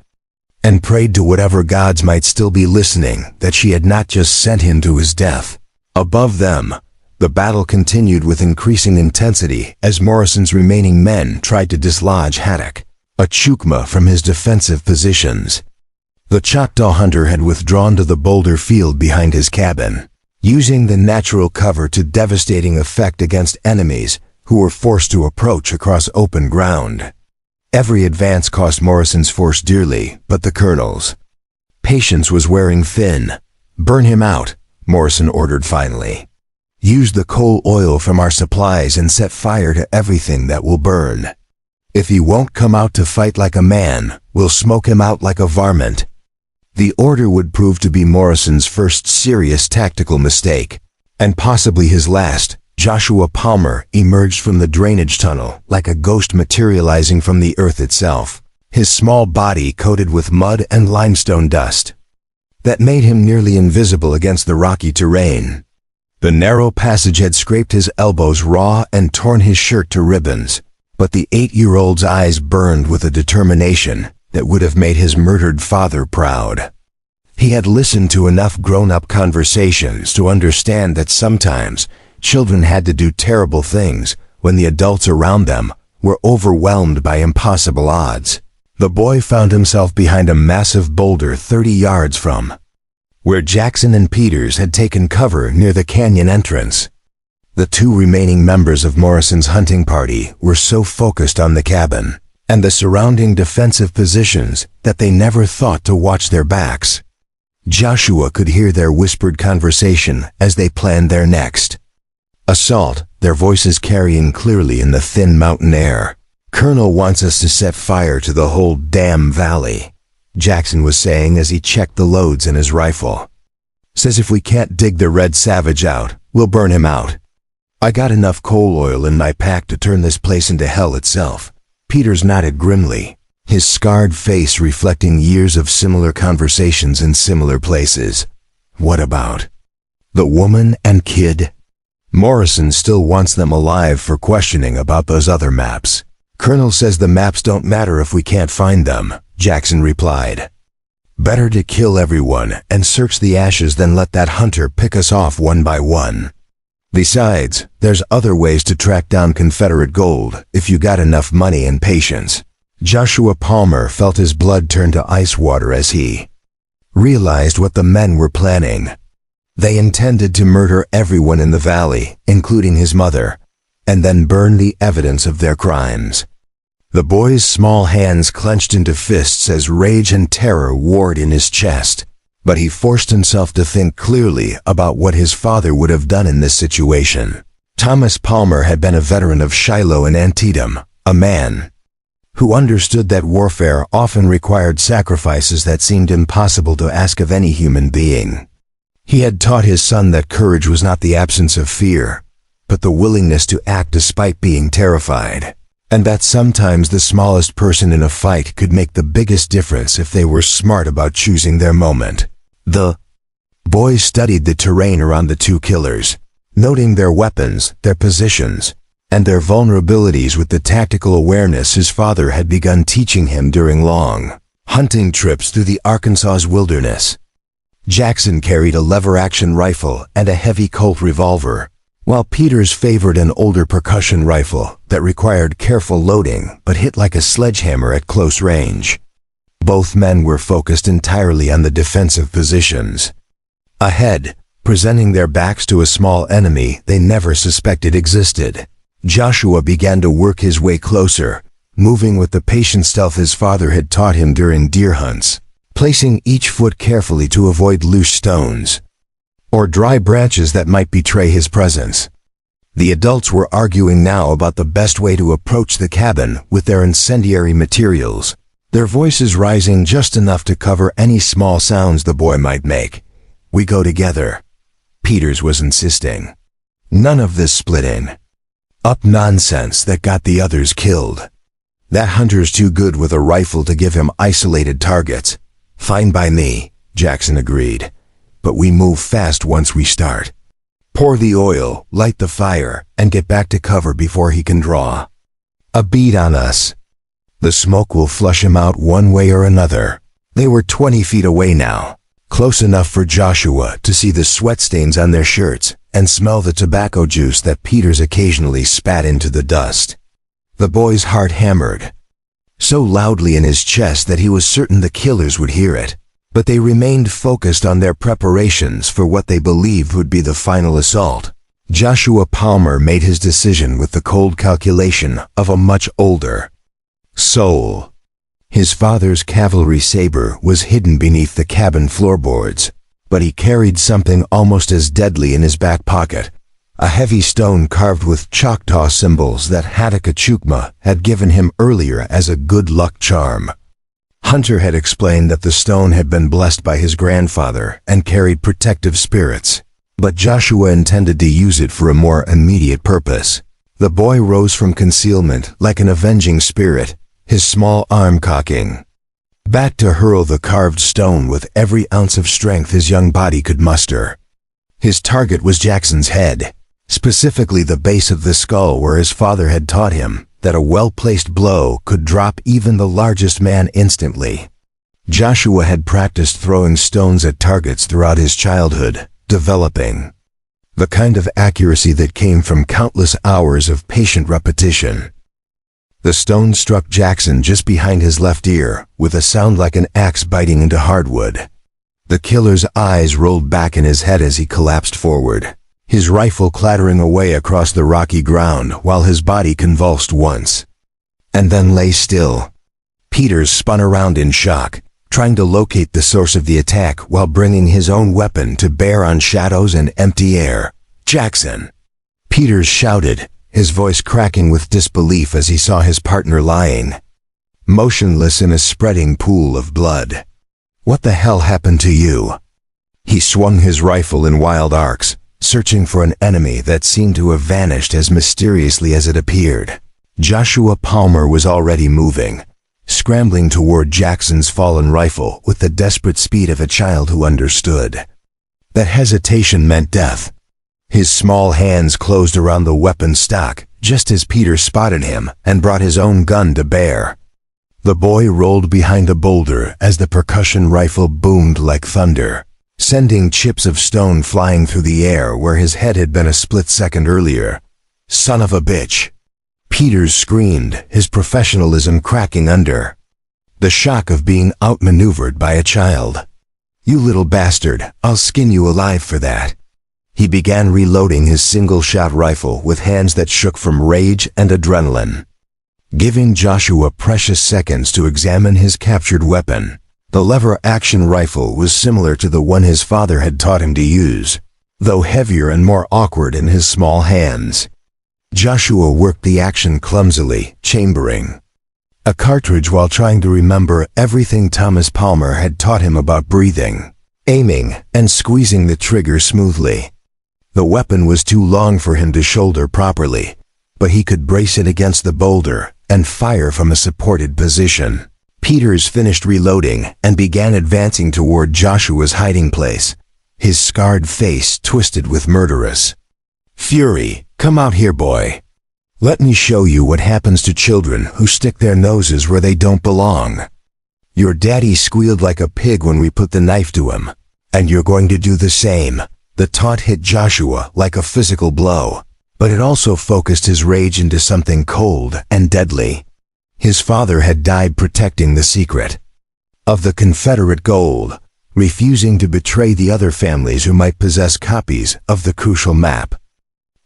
and prayed to whatever gods might still be listening that she had not just sent him to his death. Above them, the battle continued with increasing intensity as Morrison's remaining men tried to dislodge Hadak Achukma from his defensive positions. The Choctaw hunter had withdrawn to the boulder field behind his cabin, using the natural cover to devastating effect against enemies who were forced to approach across open ground. Every advance cost Morrison's force dearly, but the colonel's patience was wearing thin. "Burn him out," Morrison ordered finally. "Use the coal oil from our supplies and set fire to everything that will burn. If he won't come out to fight like a man, we'll smoke him out like a varmint." The order would prove to be Morrison's first serious tactical mistake, and possibly his last. Joshua Palmer emerged from the drainage tunnel like a ghost materializing from the earth itself, his small body coated with mud and limestone dust that made him nearly invisible against the rocky terrain. The narrow passage had scraped his elbows raw and torn his shirt to ribbons, but the 8-year-old's eyes burned with a determination that would have made his murdered father proud. He had listened to enough grown-up conversations to understand that sometimes children had to do terrible things when the adults around them were overwhelmed by impossible odds. The boy found himself behind a massive boulder 30 yards from where Jackson and Peters had taken cover near the canyon entrance. The two remaining members of Morrison's hunting party were so focused on the cabin and the surrounding defensive positions that they never thought to watch their backs. Joshua could hear their whispered conversation as they planned their next assault, their voices carrying clearly in the thin mountain air. "Colonel wants us to set fire to the whole damn valley," Jackson was saying as he checked the loads in his rifle. "Says if we can't dig the Red Savage out, we'll burn him out. I got enough coal oil in my pack to turn this place into hell itself." Peters nodded grimly, his scarred face reflecting years of similar conversations in similar places. "What about the woman and kid?" "Morrison still wants them alive for questioning about those other maps. Colonel says the maps don't matter if we can't find them," Jackson replied. "Better to kill everyone and search the ashes than let that hunter pick us off one by one." Besides, there's other ways to track down Confederate gold if you got enough money and patience. Joshua Palmer felt his blood turn to ice water as he realized what the men were planning. They intended to murder everyone in the valley, including his mother, and then burn the evidence of their crimes. The boy's small hands clenched into fists as rage and terror warred in his chest, but he forced himself to think clearly about what his father would have done in this situation. Thomas Palmer had been a veteran of Shiloh and Antietam, a man who understood that warfare often required sacrifices that seemed impossible to ask of any human being. He had taught his son that courage was not the absence of fear, but the willingness to act despite being terrified, and that sometimes the smallest person in a fight could make the biggest difference if they were smart about choosing their moment. The boy studied the terrain around the two killers, noting their weapons, their positions, and their vulnerabilities with the tactical awareness his father had begun teaching him during long hunting trips through the Arkansas's wilderness. Jackson carried a lever-action rifle and a heavy Colt revolver, while Peters favored an older percussion rifle that required careful loading but hit like a sledgehammer at close range. Both men were focused entirely on the defensive positions. Ahead, presenting their backs to a small enemy they never suspected existed, Joshua began to work his way closer, moving with the patient stealth his father had taught him during deer hunts, placing each foot carefully to avoid loose stones or dry branches that might betray his presence. The adults were arguing now about the best way to approach the cabin with their incendiary materials, their voices rising just enough to cover any small sounds the boy might make. "We go together," Peters was insisting. "None of this splitting up nonsense that got the others killed. That hunter's too good with a rifle to give him isolated targets." "Fine by me," Jackson agreed. "But we move fast once we start. Pour the oil, light the fire, and get back to cover before he can draw a bead on us. The smoke will flush him out one way or another." They were 20 feet away now, close enough for Joshua to see the sweat stains on their shirts and smell the tobacco juice that Peters occasionally spat into the dust. The boy's heart hammered so loudly in his chest that he was certain the killers would hear it, but they remained focused on their preparations for what they believed would be the final assault. Joshua Palmer made his decision with the cold calculation of a much older soul. His father's cavalry saber was hidden beneath the cabin floorboards, but he carried something almost as deadly in his back pocket, a heavy stone carved with Choctaw symbols that Hattakachukma had given him earlier as a good luck charm. Hunter had explained that the stone had been blessed by his grandfather and carried protective spirits, but Joshua intended to use it for a more immediate purpose. The boy rose from concealment like an avenging spirit, his small arm cocking back to hurl the carved stone with every ounce of strength his young body could muster. His target was Jackson's head, specifically the base of the skull where his father had taught him that a well-placed blow could drop even the largest man instantly. Joshua had practiced throwing stones at targets throughout his childhood, developing the kind of accuracy that came from countless hours of patient repetition. The stone struck Jackson just behind his left ear, with a sound like an axe biting into hardwood. The killer's eyes rolled back in his head as he collapsed forward, his rifle clattering away across the rocky ground while his body convulsed once, and then lay still. Peters spun around in shock, trying to locate the source of the attack while bringing his own weapon to bear on shadows and empty air. "Jackson!" Peters shouted, his voice cracking with disbelief as he saw his partner lying motionless in a spreading pool of blood. "What the hell happened to you?" He swung his rifle in wild arcs, searching for an enemy that seemed to have vanished as mysteriously as it appeared. Joshua Palmer was already moving, scrambling toward Jackson's fallen rifle with the desperate speed of a child who understood that hesitation meant death. His small hands closed around the weapon stock just as Peter spotted him and brought his own gun to bear. The boy rolled behind a boulder as the percussion rifle boomed like thunder, sending chips of stone flying through the air where his head had been a split second earlier. "Son of a bitch!" Peters screamed, his professionalism cracking under the shock of being outmaneuvered by a child. "You little bastard, I'll skin you alive for that." He began reloading his single-shot rifle with hands that shook from rage and adrenaline. Giving Joshua precious seconds to examine his captured weapon, the lever-action rifle was similar to the one his father had taught him to use, though heavier and more awkward in his small hands. Joshua worked the action clumsily, chambering a cartridge while trying to remember everything Thomas Palmer had taught him about breathing, aiming, and squeezing the trigger smoothly. The weapon was too long for him to shoulder properly, but he could brace it against the boulder and fire from a supported position. Peters finished reloading and began advancing toward Joshua's hiding place, his scarred face twisted with murderous fury. "Come out here, boy. Let me show you what happens to children who stick their noses where they don't belong. Your daddy squealed like a pig when we put the knife to him, and you're going to do the same." The taunt hit Joshua like a physical blow, but it also focused his rage into something cold and deadly. His father had died protecting the secret of the Confederate gold, refusing to betray the other families who might possess copies of the crucial map.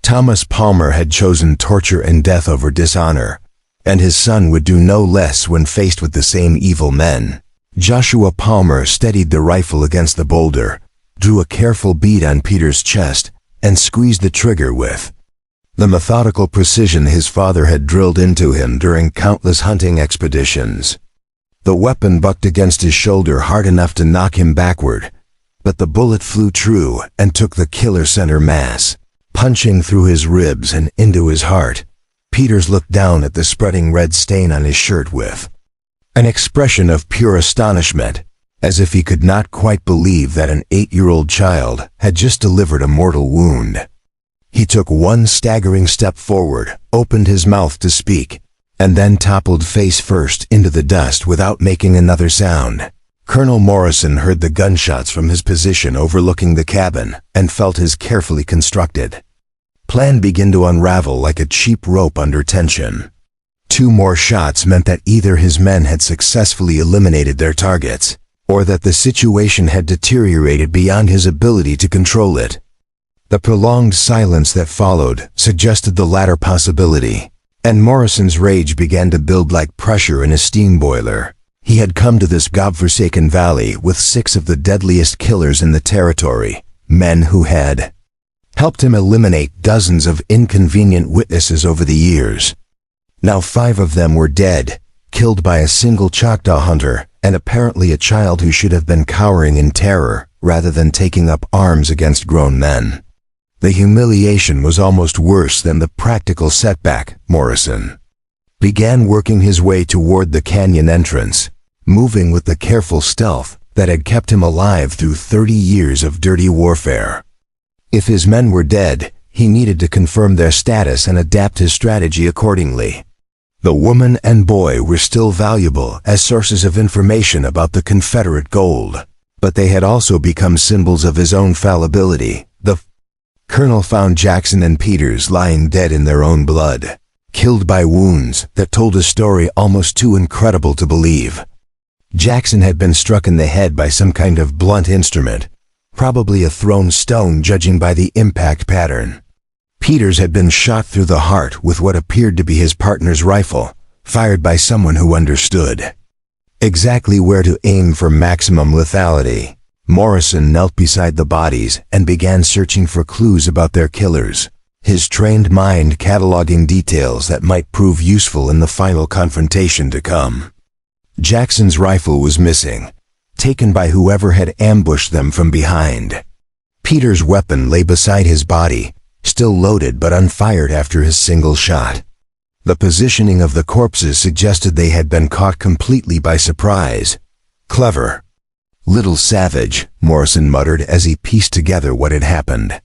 Thomas Palmer had chosen torture and death over dishonor, and his son would do no less when faced with the same evil men. Joshua Palmer steadied the rifle against the boulder, drew a careful bead on Peter's chest, and squeezed the trigger with the methodical precision his father had drilled into him during countless hunting expeditions. The weapon bucked against his shoulder hard enough to knock him backward, but the bullet flew true and took the killer center mass, punching through his ribs and into his heart. Peters looked down at the spreading red stain on his shirt with an expression of pure astonishment, as if he could not quite believe that an 8-year-old child had just delivered a mortal wound. He took one staggering step forward, opened his mouth to speak, and then toppled face first into the dust without making another sound. Colonel Morrison heard the gunshots from his position overlooking the cabin and felt his carefully constructed plan begin to unravel like a cheap rope under tension. 2 more shots meant that either his men had successfully eliminated their targets, or that the situation had deteriorated beyond his ability to control it. The prolonged silence that followed suggested the latter possibility, and Morrison's rage began to build like pressure in a steam boiler. He had come to this godforsaken valley with 6 of the deadliest killers in the territory, men who had helped him eliminate dozens of inconvenient witnesses over the years. Now 5 of them were dead, killed by a single Choctaw hunter, and apparently a child who should have been cowering in terror rather than taking up arms against grown men. The humiliation was almost worse than the practical setback. Morrison began working his way toward the canyon entrance, moving with the careful stealth that had kept him alive through 30 years of dirty warfare. If his men were dead, he needed to confirm their status and adapt his strategy accordingly. The woman and boy were still valuable as sources of information about the Confederate gold, but they had also become symbols of his own fallibility. The Colonel found Jackson and Peters lying dead in their own blood, killed by wounds that told a story almost too incredible to believe. Jackson had been struck in the head by some kind of blunt instrument, probably a thrown stone judging by the impact pattern. Peters had been shot through the heart with what appeared to be his partner's rifle, fired by someone who understood exactly where to aim for maximum lethality. Morrison knelt beside the bodies and began searching for clues about their killers, his trained mind cataloging details that might prove useful in the final confrontation to come. Jackson's rifle was missing, taken by whoever had ambushed them from behind. Peters' weapon lay beside his body, still loaded but unfired after his single shot. The positioning of the corpses suggested they had been caught completely by surprise. Clever. Little savage, Morrison muttered as he pieced together what had happened.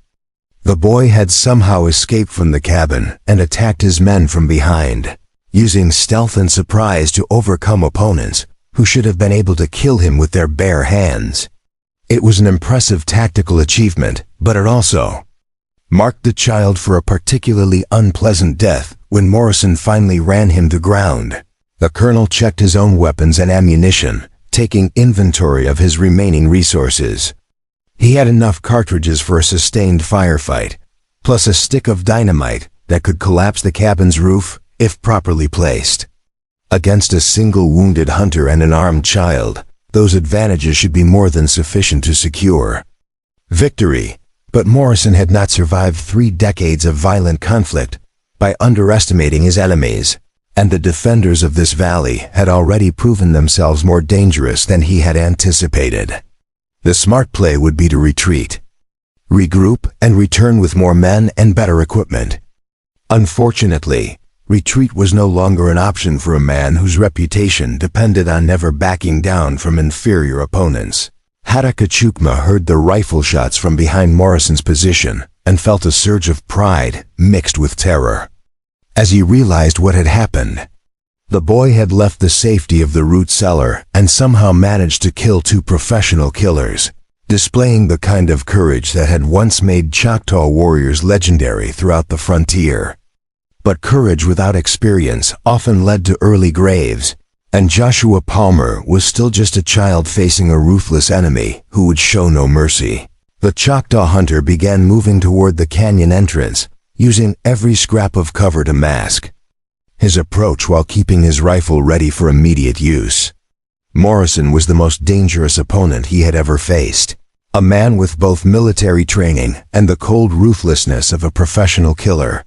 The boy had somehow escaped from the cabin and attacked his men from behind, using stealth and surprise to overcome opponents who should have been able to kill him with their bare hands. It was an impressive tactical achievement, but it also marked the child for a particularly unpleasant death when Morrison finally ran him to ground. The colonel checked his own weapons and ammunition, taking inventory of his remaining resources. He had enough cartridges for a sustained firefight, plus a stick of dynamite that could collapse the cabin's roof if properly placed. Against a single wounded hunter and an armed child, those advantages should be more than sufficient to secure victory. But Morrison had not survived 3 decades of violent conflict by underestimating his enemies, and the defenders of this valley had already proven themselves more dangerous than he had anticipated. The smart play would be to retreat, regroup, and return with more men and better equipment. Unfortunately, retreat was no longer an option for a man whose reputation depended on never backing down from inferior opponents. Hadakachukma heard the rifle shots from behind Morrison's position and felt a surge of pride mixed with terror. As he realized what had happened, the boy had left the safety of the root cellar and somehow managed to kill 2 professional killers, displaying the kind of courage that had once made Choctaw warriors legendary throughout the frontier. But courage without experience often led to early graves, and Joshua Palmer was still just a child facing a ruthless enemy who would show no mercy. The Choctaw hunter began moving toward the canyon entrance, using every scrap of cover to mask his approach while keeping his rifle ready for immediate use. Morrison was the most dangerous opponent he had ever faced, a man with both military training and the cold ruthlessness of a professional killer.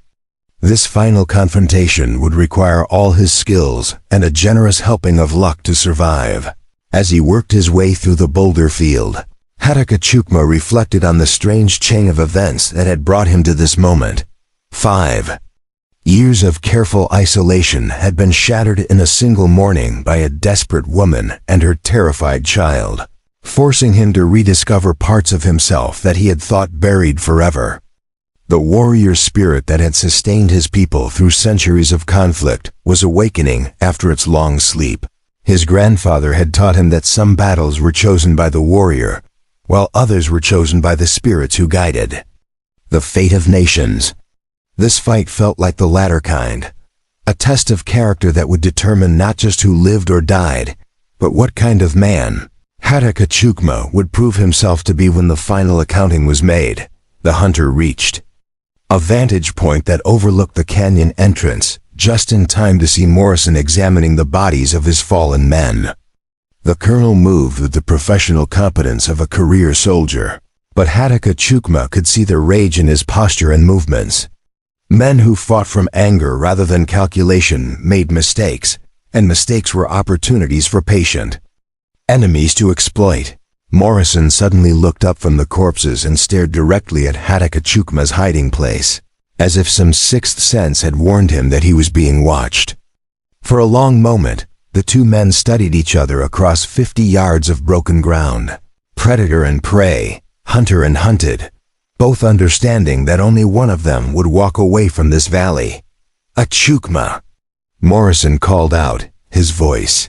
This final confrontation would require all his skills and a generous helping of luck to survive. As he worked his way through the boulder field, Hadakachukma reflected on the strange chain of events that had brought him to this moment. 5 years of careful isolation had been shattered in a single morning by a desperate woman and her terrified child, forcing him to rediscover parts of himself that he had thought buried forever. The warrior spirit that had sustained his people through centuries of conflict was awakening after its long sleep. His grandfather had taught him that some battles were chosen by the warrior, while others were chosen by the spirits who guided the fate of nations. This fight felt like the latter kind, a test of character that would determine not just who lived or died, but what kind of man Hadakachukma would prove himself to be when the final accounting was made. The hunter reached a vantage point that overlooked the canyon entrance, just in time to see Morrison examining the bodies of his fallen men. The colonel moved with the professional competence of a career soldier, but Hadakachukma could see the rage in his posture and movements. Men who fought from anger rather than calculation made mistakes, and mistakes were opportunities for patient enemies to exploit. Morrison suddenly looked up from the corpses and stared directly at Hadakachukma's hiding place, as if some sixth sense had warned him that he was being watched. For a long moment, the 2 men studied each other across 50 yards of broken ground, predator and prey, hunter and hunted, both understanding that only one of them would walk away from this valley. "Achukma!" Morrison called out, his voice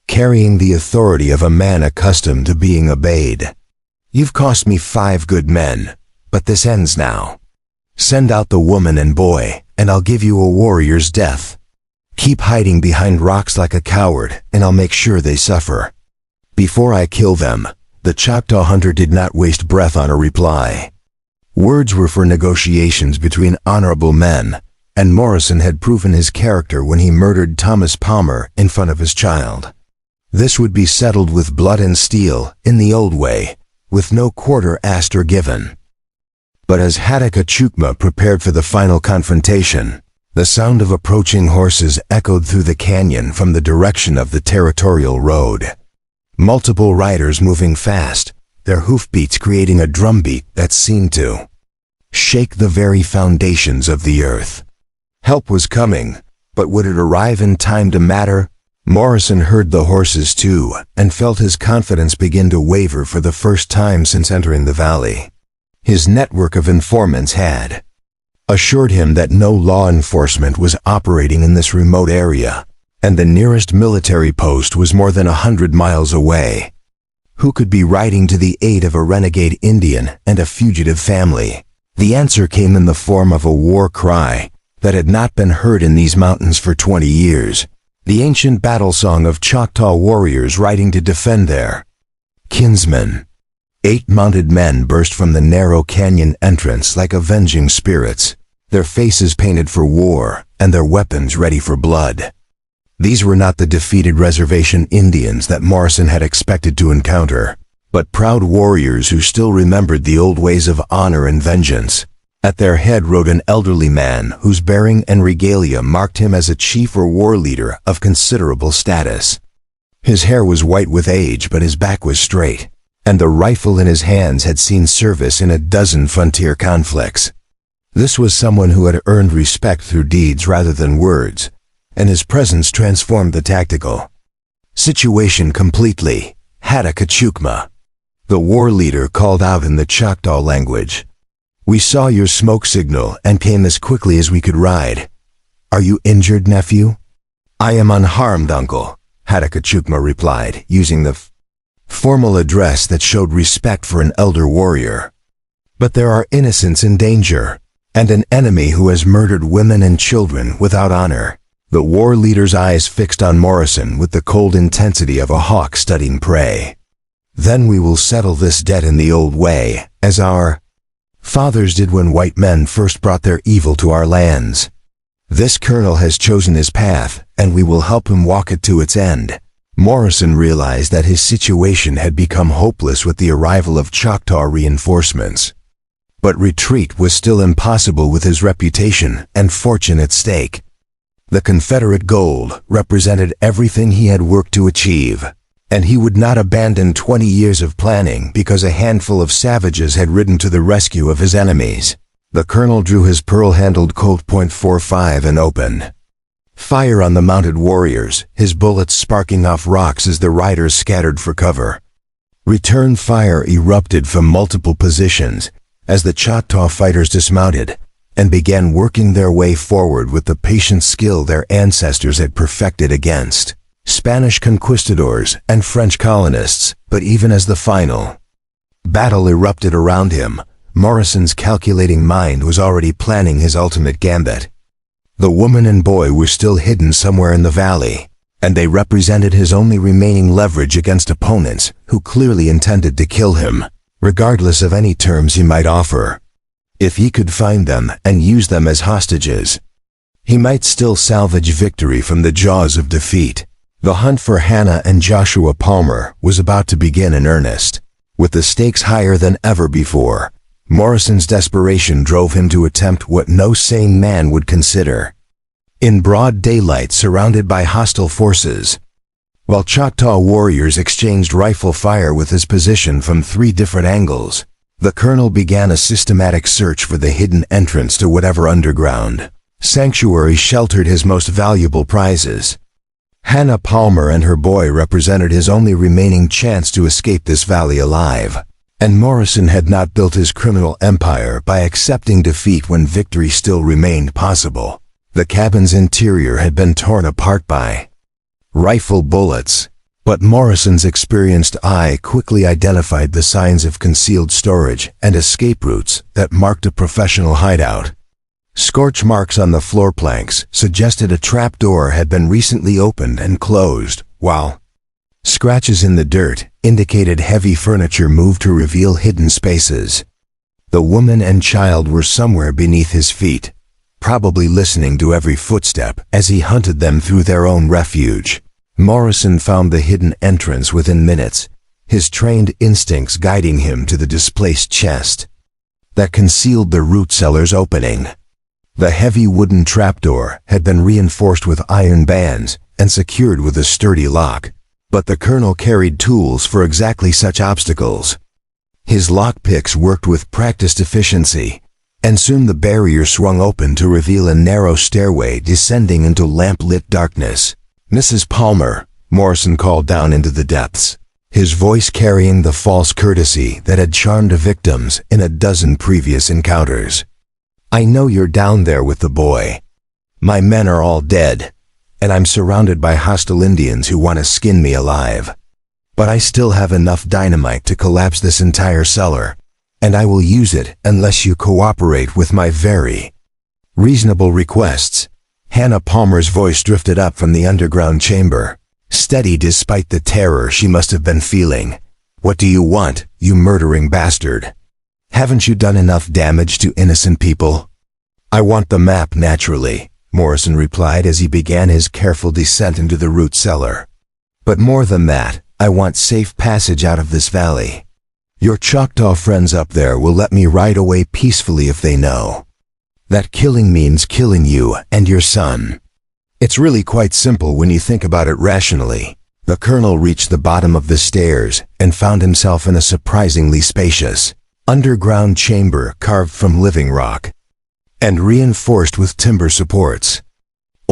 carrying the authority of a man accustomed to being obeyed. "You've cost me 5 good men, but this ends now. Send out the woman and boy, and I'll give you a warrior's death. Keep hiding behind rocks like a coward, and I'll make sure they suffer." Before I kill them, the Choctaw hunter did not waste breath on a reply. Words were for negotiations between honorable men, and Morrison had proven his character when he murdered Thomas Palmer in front of his child. This would be settled with blood and steel, in the old way, with no quarter asked or given. But as Hadakachukma prepared for the final confrontation, the sound of approaching horses echoed through the canyon from the direction of the territorial road. Multiple riders moving fast, their hoofbeats creating a drumbeat that seemed to shake the very foundations of the earth. Help was coming, but would it arrive in time to matter? Morrison heard the horses too, and felt his confidence begin to waver for the first time since entering the valley. His network of informants had assured him that no law enforcement was operating in this remote area, and the nearest military post was more than 100 miles away. Who could be riding to the aid of a renegade Indian and a fugitive family? The answer came in the form of a war cry that had not been heard in these mountains for 20 years. The ancient battle song of Choctaw warriors riding to defend their kinsmen. 8 mounted men burst from the narrow canyon entrance like avenging spirits, their faces painted for war and their weapons ready for blood. These were not the defeated reservation Indians that Morrison had expected to encounter, but proud warriors who still remembered the old ways of honor and vengeance. At their head rode an elderly man whose bearing and regalia marked him as a chief or war leader of considerable status. His hair was white with age, but his back was straight, and the rifle in his hands had seen service in a dozen frontier conflicts. This was someone who had earned respect through deeds rather than words, and his presence transformed the tactical situation completely. Hadakachukma. The war leader called out in the Choctaw language. "We saw your smoke signal and came as quickly as we could ride. Are you injured, nephew?" "I am unharmed, uncle," Hadakachukma replied, using the formal address that showed respect for an elder warrior. "But there are innocents in danger, and an enemy who has murdered women and children without honor." The war leader's eyes fixed on Morrison with the cold intensity of a hawk studying prey. "Then we will settle this debt in the old way, as our fathers did when white men first brought their evil to our lands. This colonel has chosen his path, and we will help him walk it to its end." Morrison realized that his situation had become hopeless with the arrival of Choctaw reinforcements. But retreat was still impossible with his reputation and fortune at stake. The Confederate gold represented everything he had worked to achieve, and he would not abandon 20 years of planning because a handful of savages had ridden to the rescue of his enemies. The colonel drew his pearl-handled Colt .45 and opened fire on the mounted warriors, his bullets sparking off rocks as the riders scattered for cover. Return fire erupted from multiple positions as the Choctaw fighters dismounted and began working their way forward with the patient skill their ancestors had perfected against Spanish conquistadors and French colonists. But even as the final battle erupted around him, Morrison's calculating mind was already planning his ultimate gambit. The woman and boy were still hidden somewhere in the valley, and they represented his only remaining leverage against opponents who clearly intended to kill him, regardless of any terms he might offer. If he could find them and use them as hostages, he might still salvage victory from the jaws of defeat. The hunt for Hannah and Joshua Palmer was about to begin in earnest. With the stakes higher than ever before, Morrison's desperation drove him to attempt what no sane man would consider. In broad daylight, surrounded by hostile forces, while Choctaw warriors exchanged rifle fire with his position from 3 different angles, the colonel began a systematic search for the hidden entrance to whatever underground sanctuary sheltered his most valuable prizes. Hannah Palmer and her boy represented his only remaining chance to escape this valley alive, and Morrison had not built his criminal empire by accepting defeat when victory still remained possible. The cabin's interior had been torn apart by rifle bullets, but Morrison's experienced eye quickly identified the signs of concealed storage and escape routes that marked a professional hideout. Scorch marks on the floor planks suggested a trapdoor had been recently opened and closed, while scratches in the dirt indicated heavy furniture moved to reveal hidden spaces. The woman and child were somewhere beneath his feet, probably listening to every footstep as he hunted them through their own refuge. Morrison found the hidden entrance within minutes, his trained instincts guiding him to the displaced chest that concealed the root cellar's opening. The heavy wooden trapdoor had been reinforced with iron bands and secured with a sturdy lock, but the colonel carried tools for exactly such obstacles. His lockpicks worked with practiced efficiency, and soon the barrier swung open to reveal a narrow stairway descending into lamp-lit darkness. "Mrs. Palmer," Morrison called down into the depths, his voice carrying the false courtesy that had charmed victims in a dozen previous encounters. "I know you're down there with the boy. My men are all dead, and I'm surrounded by hostile Indians who want to skin me alive. But I still have enough dynamite to collapse this entire cellar, and I will use it unless you cooperate with my very reasonable requests." Hannah Palmer's voice drifted up from the underground chamber, steady despite the terror she must have been feeling. "What do you want, you murdering bastard? Haven't you done enough damage to innocent people?" "I want the map, naturally," Morrison replied as he began his careful descent into the root cellar. "But more than that, I want safe passage out of this valley. Your Choctaw friends up there will let me ride away peacefully if they know that killing means killing you and your son." It's really quite simple when you think about it rationally. The colonel reached the bottom of the stairs and found himself in a surprisingly spacious underground chamber carved from living rock and reinforced with timber supports.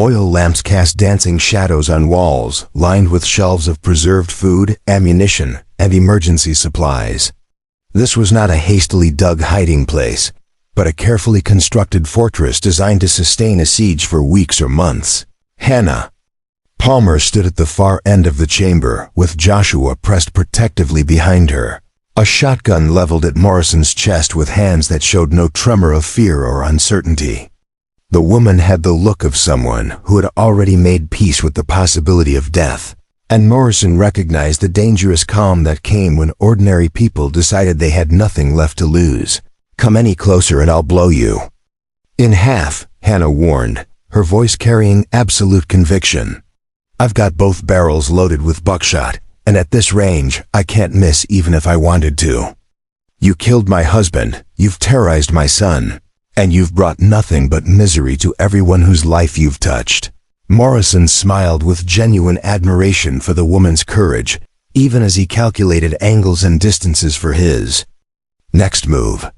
Oil lamps cast dancing shadows on walls lined with shelves of preserved food, ammunition, and emergency supplies. This was not a hastily dug hiding place, but a carefully constructed fortress designed to sustain a siege for weeks or months. Hannah Palmer stood at the far end of the chamber, with Joshua pressed protectively behind her, a shotgun leveled at Morrison's chest with hands that showed no tremor of fear or uncertainty. The woman had the look of someone who had already made peace with the possibility of death, and Morrison recognized the dangerous calm that came when ordinary people decided they had nothing left to lose. "Come any closer and I'll blow you in half," Hannah warned, her voice carrying absolute conviction. "I've got both barrels loaded with buckshot, and at this range, I can't miss even if I wanted to. You killed my husband, you've terrorized my son, and you've brought nothing but misery to everyone whose life you've touched." Morrison smiled with genuine admiration for the woman's courage, even as he calculated angles and distances for his next move.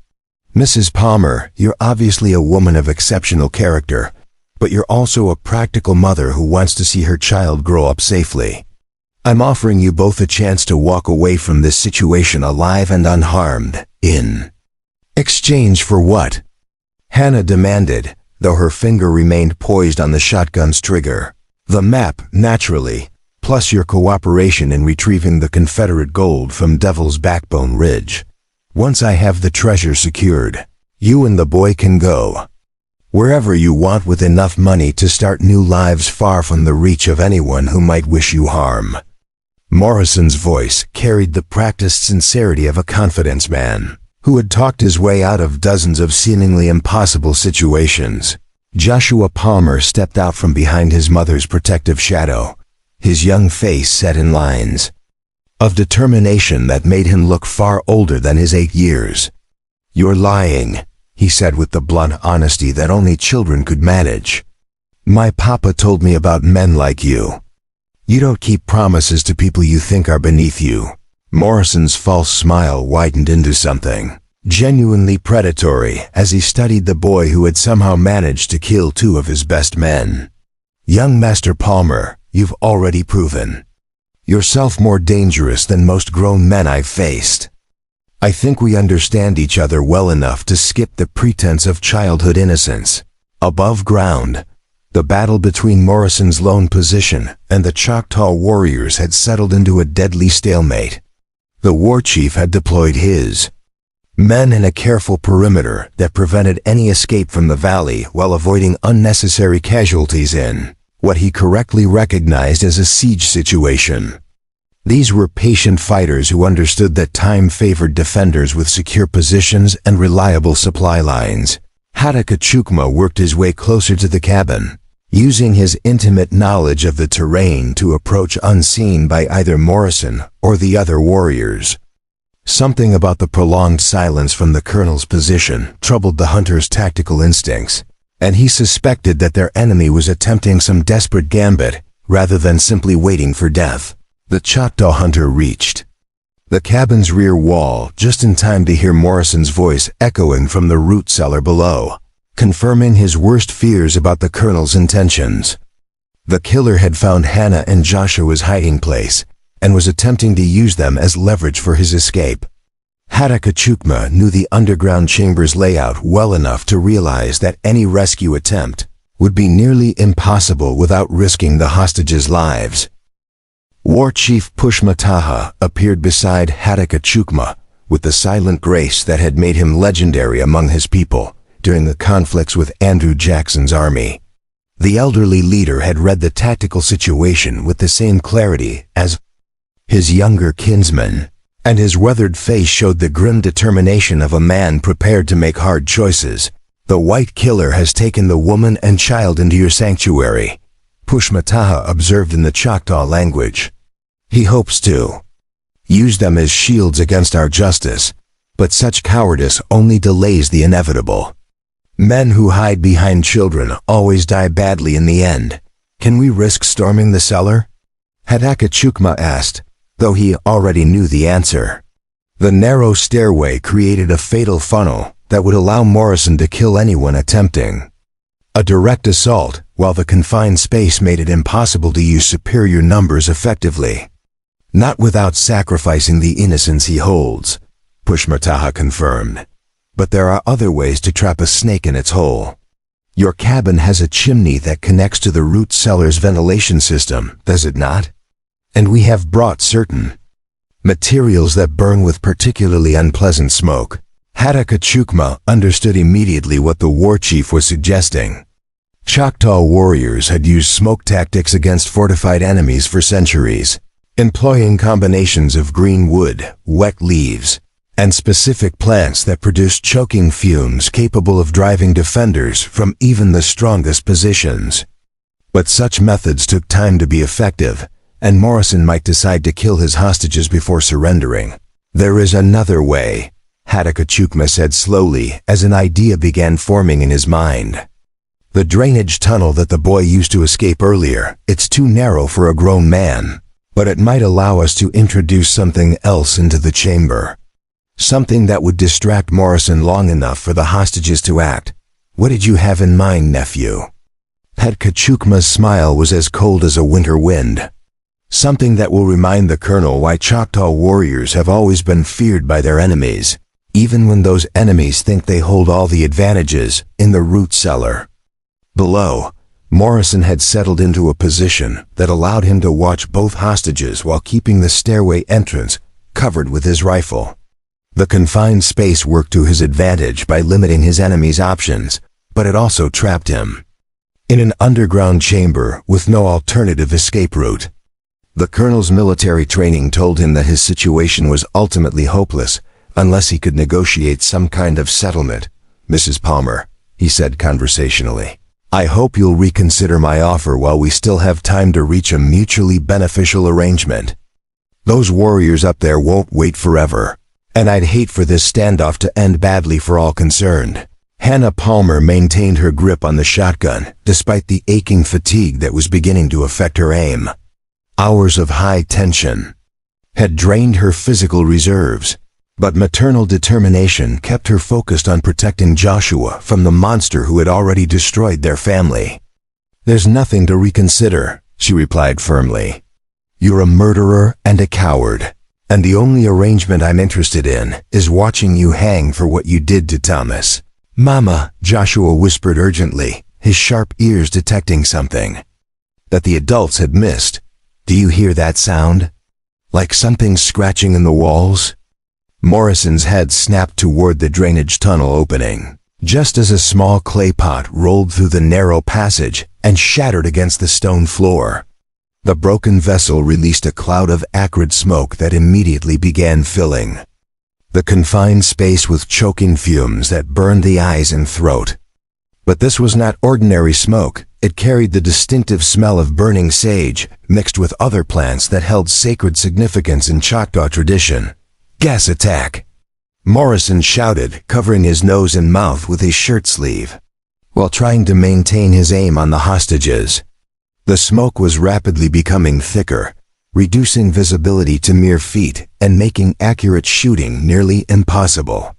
"Mrs. Palmer, you're obviously a woman of exceptional character, but you're also a practical mother who wants to see her child grow up safely. I'm offering you both a chance to walk away from this situation alive and unharmed. In exchange for what?" Hannah demanded, though her finger remained poised on the shotgun's trigger. "The map, naturally, plus your cooperation in retrieving the Confederate gold from Devil's Backbone Ridge. Once I have the treasure secured, you and the boy can go wherever you want with enough money to start new lives far from the reach of anyone who might wish you harm." Morrison's voice carried the practiced sincerity of a confidence man who had talked his way out of dozens of seemingly impossible situations. Joshua Palmer stepped out from behind his mother's protective shadow, his young face set in lines of determination that made him look far older than his 8 years. "You're lying," he said with the blunt honesty that only children could manage. "My papa told me about men like you. You don't keep promises to people you think are beneath you." Morrison's false smile widened into something genuinely predatory as he studied the boy who had somehow managed to kill 2 of his best men. "Young Master Palmer, you've already proven yourself more dangerous than most grown men I've faced. I think we understand each other well enough to skip the pretense of childhood innocence." Above ground, the battle between Morrison's lone position and the Choctaw warriors had settled into a deadly stalemate. The war chief had deployed his men in a careful perimeter that prevented any escape from the valley while avoiding unnecessary casualties in what he correctly recognized as a siege situation. These were patient fighters who understood that time favored defenders with secure positions and reliable supply lines. Chukma worked his way closer to the cabin, using his intimate knowledge of the terrain to approach unseen by either Morrison or the other warriors. Something about the prolonged silence from the colonel's position troubled the hunter's tactical instincts, and he suspected that their enemy was attempting some desperate gambit rather than simply waiting for death. The Choctaw hunter reached the cabin's rear wall just in time to hear Morrison's voice echoing from the root cellar below, confirming his worst fears about the colonel's intentions. The killer had found Hannah and Joshua's hiding place and was attempting to use them as leverage for his escape. Chukma knew the underground chamber's layout well enough to realize that any rescue attempt would be nearly impossible without risking the hostages' lives. War Chief Pushmataha appeared beside Hatakachukma with the silent grace that had made him legendary among his people during the conflicts with Andrew Jackson's army. The elderly leader had read the tactical situation with the same clarity as his younger kinsman, and his weathered face showed the grim determination of a man prepared to make hard choices. "The white killer has taken the woman and child into your sanctuary," Pushmataha observed in the Choctaw language. "He hopes to use them as shields against our justice, but such cowardice only delays the inevitable. Men who hide behind children always die badly in the end. Can we risk storming the cellar?" Hatakachukma asked, though he already knew the answer. The narrow stairway created a fatal funnel that would allow Morrison to kill anyone attempting a direct assault, while the confined space made it impossible to use superior numbers effectively. "Not without sacrificing the innocence he holds," Pushmataha confirmed. "But there are other ways to trap a snake in its hole. Your cabin has a chimney that connects to the root cellar's ventilation system, does it not? And we have brought certain materials that burn with particularly unpleasant smoke." Hatakachukma understood immediately what the war chief was suggesting. Choctaw warriors had used smoke tactics against fortified enemies for centuries, employing combinations of green wood, wet leaves, and specific plants that produced choking fumes capable of driving defenders from even the strongest positions. But such methods took time to be effective, and Morrison might decide to kill his hostages before surrendering. "There is another way," Hatakachukma said slowly as an idea began forming in his mind. "The drainage tunnel that the boy used to escape earlier, it's too narrow for a grown man, but it might allow us to introduce something else into the chamber. Something that would distract Morrison long enough for the hostages to act. What did you have in mind, nephew?" Hatakachukma's smile was as cold as a winter wind. "Something that will remind the colonel why Choctaw warriors have always been feared by their enemies, even when those enemies think they hold all the advantages in the root cellar." Below, Morrison had settled into a position that allowed him to watch both hostages while keeping the stairway entrance covered with his rifle. The confined space worked to his advantage by limiting his enemy's options, but it also trapped him in an underground chamber with no alternative escape route. The colonel's military training told him that his situation was ultimately hopeless unless he could negotiate some kind of settlement. "Mrs. Palmer," he said conversationally, "I hope you'll reconsider my offer while we still have time to reach a mutually beneficial arrangement. Those warriors up there won't wait forever, and I'd hate for this standoff to end badly for all concerned." Hannah Palmer maintained her grip on the shotgun despite the aching fatigue that was beginning to affect her aim. Hours of high tension had drained her physical reserves, but maternal determination kept her focused on protecting Joshua from the monster who had already destroyed their family. "There's nothing to reconsider," she replied firmly. "You're a murderer and a coward, and the only arrangement I'm interested in is watching you hang for what you did to Thomas." "Mama," Joshua whispered urgently, his sharp ears detecting something that the adults had missed. "Do you hear that sound? Like something scratching in the walls?" Morrison's head snapped toward the drainage tunnel opening, just as a small clay pot rolled through the narrow passage and shattered against the stone floor. The broken vessel released a cloud of acrid smoke that immediately began filling the confined space with choking fumes that burned the eyes and throat. But this was not ordinary smoke. It carried the distinctive smell of burning sage, mixed with other plants that held sacred significance in Choctaw tradition. "Gas attack!" Morrison shouted, covering his nose and mouth with his shirt sleeve, while trying to maintain his aim on the hostages. The smoke was rapidly becoming thicker, reducing visibility to mere feet and making accurate shooting nearly impossible.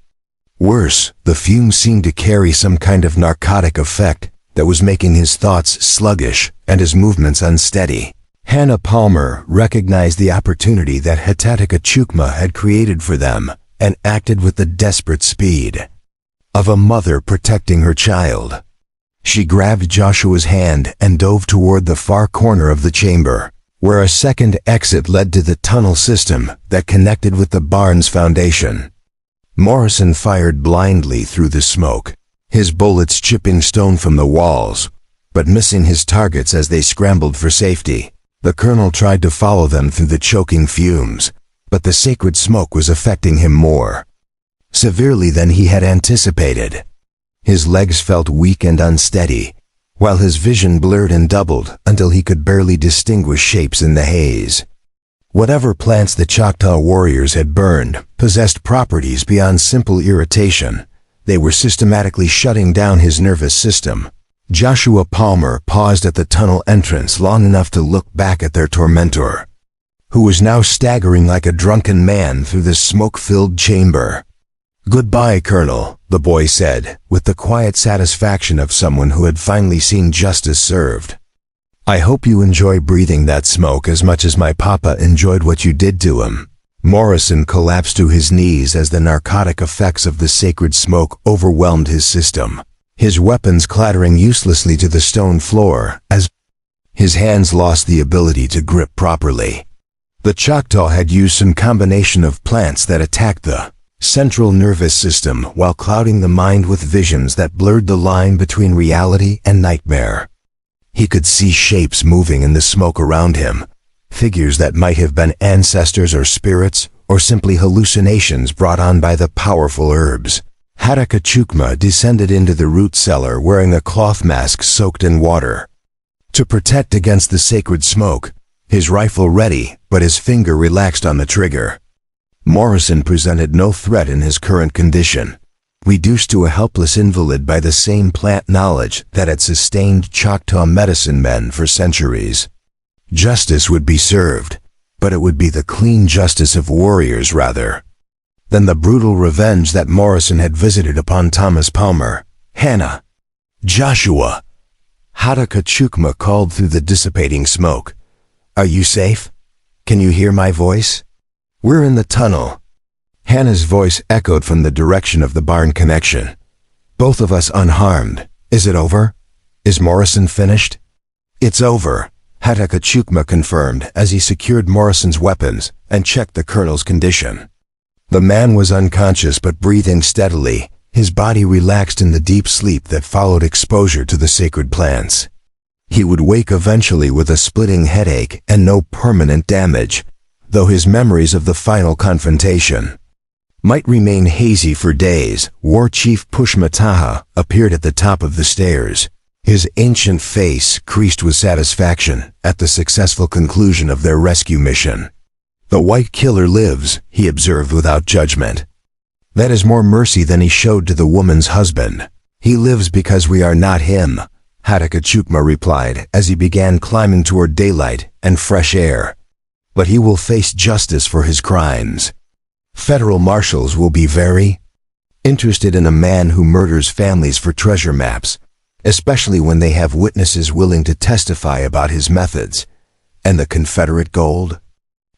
Worse, the fumes seemed to carry some kind of narcotic effect that was making his thoughts sluggish and his movements unsteady. Hannah Palmer recognized the opportunity that Hatakachukma had created for them and acted with the desperate speed of a mother protecting her child. She grabbed Joshua's hand and dove toward the far corner of the chamber. where a second exit led to the tunnel system that connected with the barn's foundation. Morrison fired blindly through the smoke, his bullets chipping stone from the walls, but missing his targets as they scrambled for safety. The colonel tried to follow them through the choking fumes, but the sacred smoke was affecting him more severely than he had anticipated. His legs felt weak and unsteady, while his vision blurred and doubled until he could barely distinguish shapes in the haze. Whatever plants the Choctaw warriors had burned possessed properties beyond simple irritation. They were systematically shutting down his nervous system. Joshua Palmer paused at the tunnel entrance long enough to look back at their tormentor, who was now staggering like a drunken man through the smoke-filled chamber. "Goodbye, Colonel," the boy said, with the quiet satisfaction of someone who had finally seen justice served. "I hope you enjoy breathing that smoke as much as my papa enjoyed what you did to him." Morrison collapsed to his knees as the narcotic effects of the sacred smoke overwhelmed his system, his weapons clattering uselessly to the stone floor as his hands lost the ability to grip properly. The Choctaw had used some combination of plants that attacked the central nervous system while clouding the mind with visions that blurred the line between reality and nightmare. He could see shapes moving in the smoke around him, figures that might have been ancestors or spirits, or simply hallucinations brought on by the powerful herbs. Hatakachukma descended into the root cellar wearing a cloth mask soaked in water. To protect against the sacred smoke, his rifle ready, but his finger relaxed on the trigger. Morrison presented no threat in his current condition, reduced to a helpless invalid by the same plant knowledge that had sustained Choctaw medicine men for centuries. Justice would be served, but it would be the clean justice of warriors rather than the brutal revenge that Morrison had visited upon Thomas Palmer. "Hannah! Joshua!" Hatakachukma called through the dissipating smoke. "Are you safe? Can you hear my voice? We're in the tunnel." Hannah's voice echoed from the direction of the barn connection. "Both of us unharmed. Is it over? Is Morrison finished?" "It's over," Hatakachukma confirmed as he secured Morrison's weapons and checked the colonel's condition. The man was unconscious but breathing steadily, his body relaxed in the deep sleep that followed exposure to the sacred plants. He would wake eventually with a splitting headache and no permanent damage, though his memories of the final confrontation might remain hazy for days. War Chief Pushmataha appeared at the top of the stairs, his ancient face creased with satisfaction at the successful conclusion of their rescue mission. "The white killer lives," he observed without judgment. "That is more mercy than he showed to the woman's husband. He lives because we are not him," Hatakachukma replied as he began climbing toward daylight and fresh air. "But he will face justice for his crimes. Federal marshals will be very interested in a man who murders families for treasure maps, especially when they have witnesses willing to testify about his methods. And the Confederate gold?"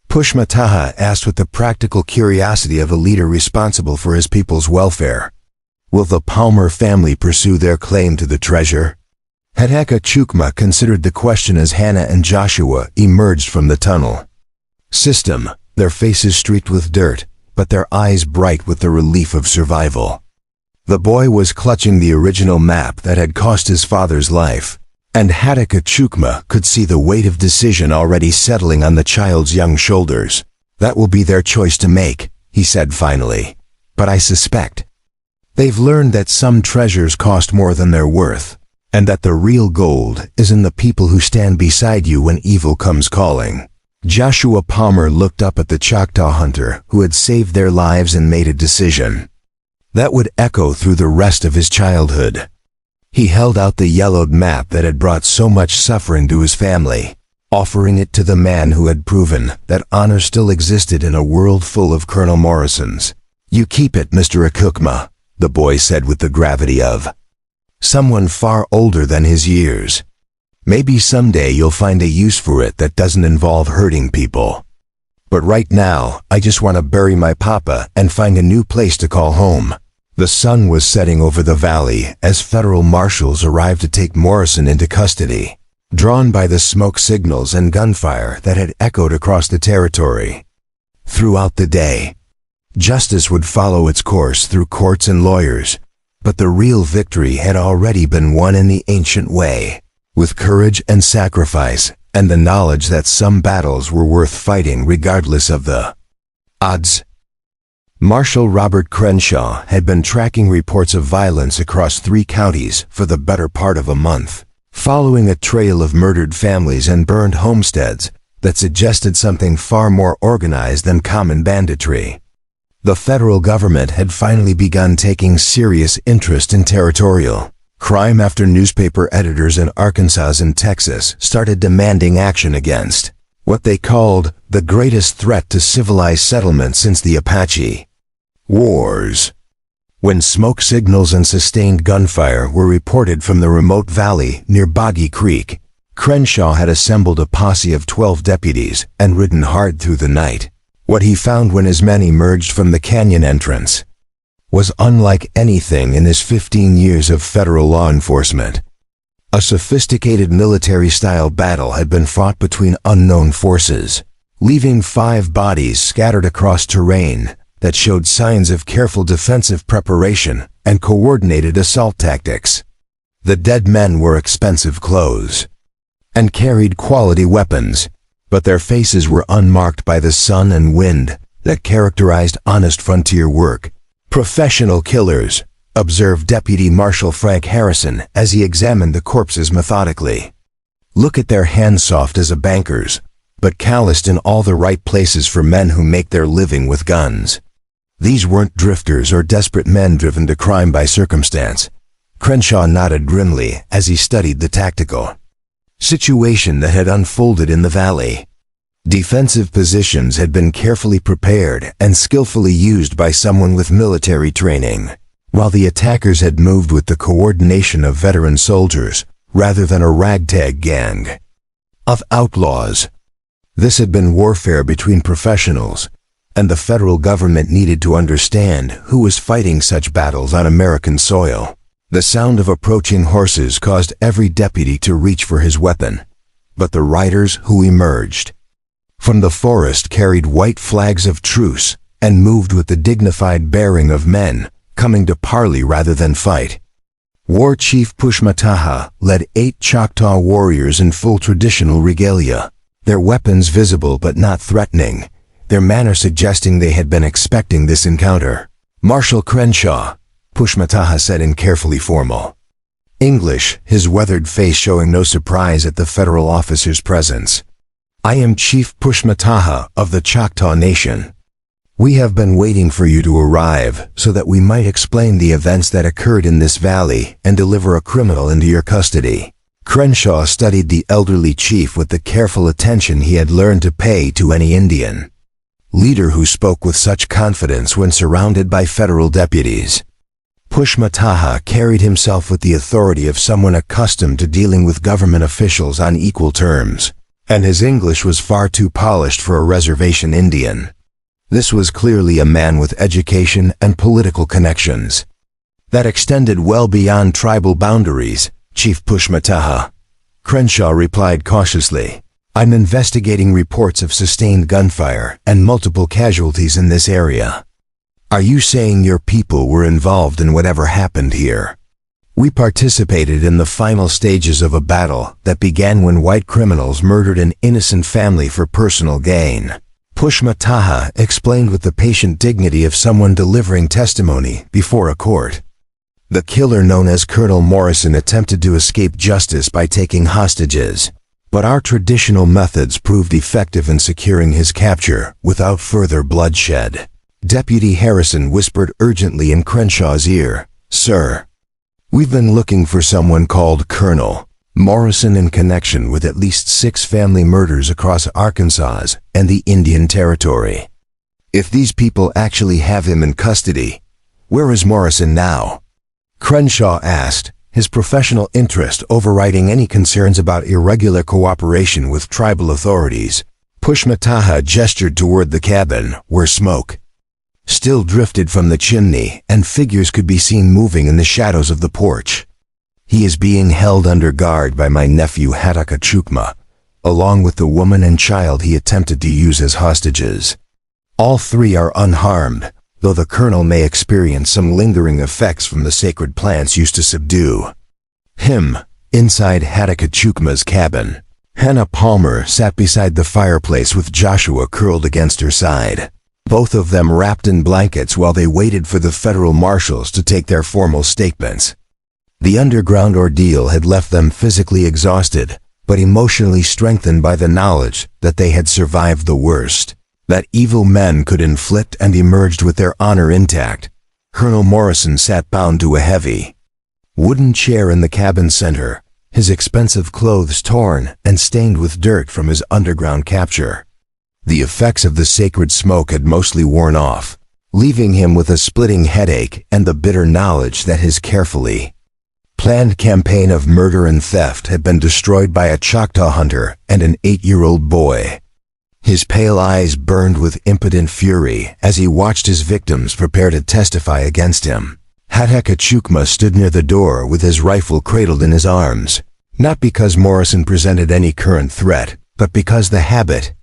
Pushmataha asked with the practical curiosity of a leader responsible for his people's welfare. "Will the Palmer family pursue their claim to the treasure?" Hatakachukma considered the question as Hannah and Joshua emerged from the tunnel system, their faces streaked with dirt, but their eyes bright with the relief of survival. The boy was clutching the original map that had cost his father's life, and Hatakachukma could see the weight of decision already settling on the child's young shoulders. "That will be their choice to make," he said finally. "But I suspect they've learned that some treasures cost more than they're worth, and that the real gold is in the people who stand beside you when evil comes calling." Joshua Palmer looked up at the Choctaw hunter who had saved their lives and made a decision that would echo through the rest of his childhood. He held out the yellowed map that had brought so much suffering to his family, offering it to the man who had proven that honor still existed in a world full of Colonel Morrisons. "You keep it, Mr. Akukma," the boy said with the gravity of someone far older than his years. "Maybe someday you'll find a use for it that doesn't involve hurting people. But right now, I just want to bury my papa and find a new place to call home." The sun was setting over the valley as federal marshals arrived to take Morrison into custody. drawn by the smoke signals and gunfire that had echoed across the territory. Throughout the day, justice would follow its course through courts and lawyers, but the real victory had already been won in the ancient way, with courage and sacrifice, and the knowledge that some battles were worth fighting regardless of the odds. Marshal Robert Crenshaw had been tracking reports of violence across 3 counties for the better part of a month, following a trail of murdered families and burned homesteads that suggested something far more organized than common banditry. The federal government had finally begun taking serious interest in territorial crime after newspaper editors in Arkansas and Texas started demanding action against what they called the greatest threat to civilized settlement since the Apache Wars. When smoke signals and sustained gunfire were reported from the remote valley near Boggy Creek, Crenshaw had assembled a posse of 12 deputies and ridden hard through the night. What he found when his men emerged from the canyon entrance was unlike anything in his 15 years of federal law enforcement. A sophisticated military-style battle had been fought between unknown forces, leaving 5 bodies scattered across terrain that showed signs of careful defensive preparation and coordinated assault tactics. The dead men wore expensive clothes and carried quality weapons, but their faces were unmarked by the sun and wind that characterized honest frontier work. "Professional killers," observed Deputy Marshal Frank Harrison as he examined the corpses methodically. "Look at their hands, soft as a banker's, but calloused in all the right places for men who make their living with guns." These weren't drifters or desperate men driven to crime by circumstance. Crenshaw nodded grimly as he studied the tactical situation that had unfolded in the valley. Defensive positions had been carefully prepared and skillfully used by someone with military training, while the attackers had moved with the coordination of veteran soldiers rather than a ragtag gang of outlaws. This had been warfare between professionals, and the federal government needed to understand who was fighting such battles on American soil. The sound of approaching horses caused every deputy to reach for his weapon, but the riders who emerged from the forest carried white flags of truce and moved with the dignified bearing of men coming to parley rather than fight. War Chief Pushmataha led 8 Choctaw warriors in full traditional regalia, their weapons visible but not threatening, their manner suggesting they had been expecting this encounter. "Marshal Crenshaw," Pushmataha said in carefully formal English, his weathered face showing no surprise at the federal officer's presence. "I am Chief Pushmataha of the Choctaw Nation. We have been waiting for you to arrive so that we might explain the events that occurred in this valley and deliver a criminal into your custody." Crenshaw studied the elderly chief with the careful attention he had learned to pay to any Indian leader who spoke with such confidence when surrounded by federal deputies. Pushmataha carried himself with the authority of someone accustomed to dealing with government officials on equal terms, and his English was far too polished for a reservation Indian. This was clearly a man with education and political connections that extended well beyond tribal boundaries. "Chief Pushmataha," Crenshaw replied cautiously, "I'm investigating reports of sustained gunfire and multiple casualties in this area. Are you saying your people were involved in whatever happened here?" "We participated in the final stages of a battle that began when white criminals murdered an innocent family for personal gain," Pushmataha explained with the patient dignity of someone delivering testimony before a court. "The killer, known as Colonel Morrison, attempted to escape justice by taking hostages, but our traditional methods proved effective in securing his capture without further bloodshed." Deputy Harrison whispered urgently in Crenshaw's ear, "Sir, we've been looking for someone called Colonel Morrison in connection with at least 6 family murders across Arkansas and the Indian Territory. If these people actually have him in custody, where is Morrison now?" Crenshaw asked, his professional interest overriding any concerns about irregular cooperation with tribal authorities. Pushmataha gestured toward the cabin, where smoke still drifted from the chimney and figures could be seen moving in the shadows of the porch. He is being held under guard by my nephew Helena, along with the woman and child he attempted to use as hostages. All three are unharmed, though the colonel may experience some lingering effects from the sacred plants used to subdue him. Inside Helena cabin, Hannah Palmer sat beside the fireplace with Joshua curled against her side, both of them wrapped in blankets while they waited for the federal marshals to take their formal statements. The underground ordeal had left them physically exhausted, but emotionally strengthened by the knowledge that they had survived the worst, that evil men could inflict and emerged with their honor intact. Colonel Morrison sat bound to a heavy wooden chair in the cabin center, his expensive clothes torn and stained with dirt from his underground capture. The effects of the sacred smoke had mostly worn off, leaving him with a splitting headache and the bitter knowledge that his carefully planned campaign of murder and theft had been destroyed by a Choctaw hunter and an 8-year-old boy. His pale eyes burned with impotent fury as he watched his victims prepare to testify against him. Helena stood near the door with his rifle cradled in his arms, not because Morrison presented any current threat, but because the habit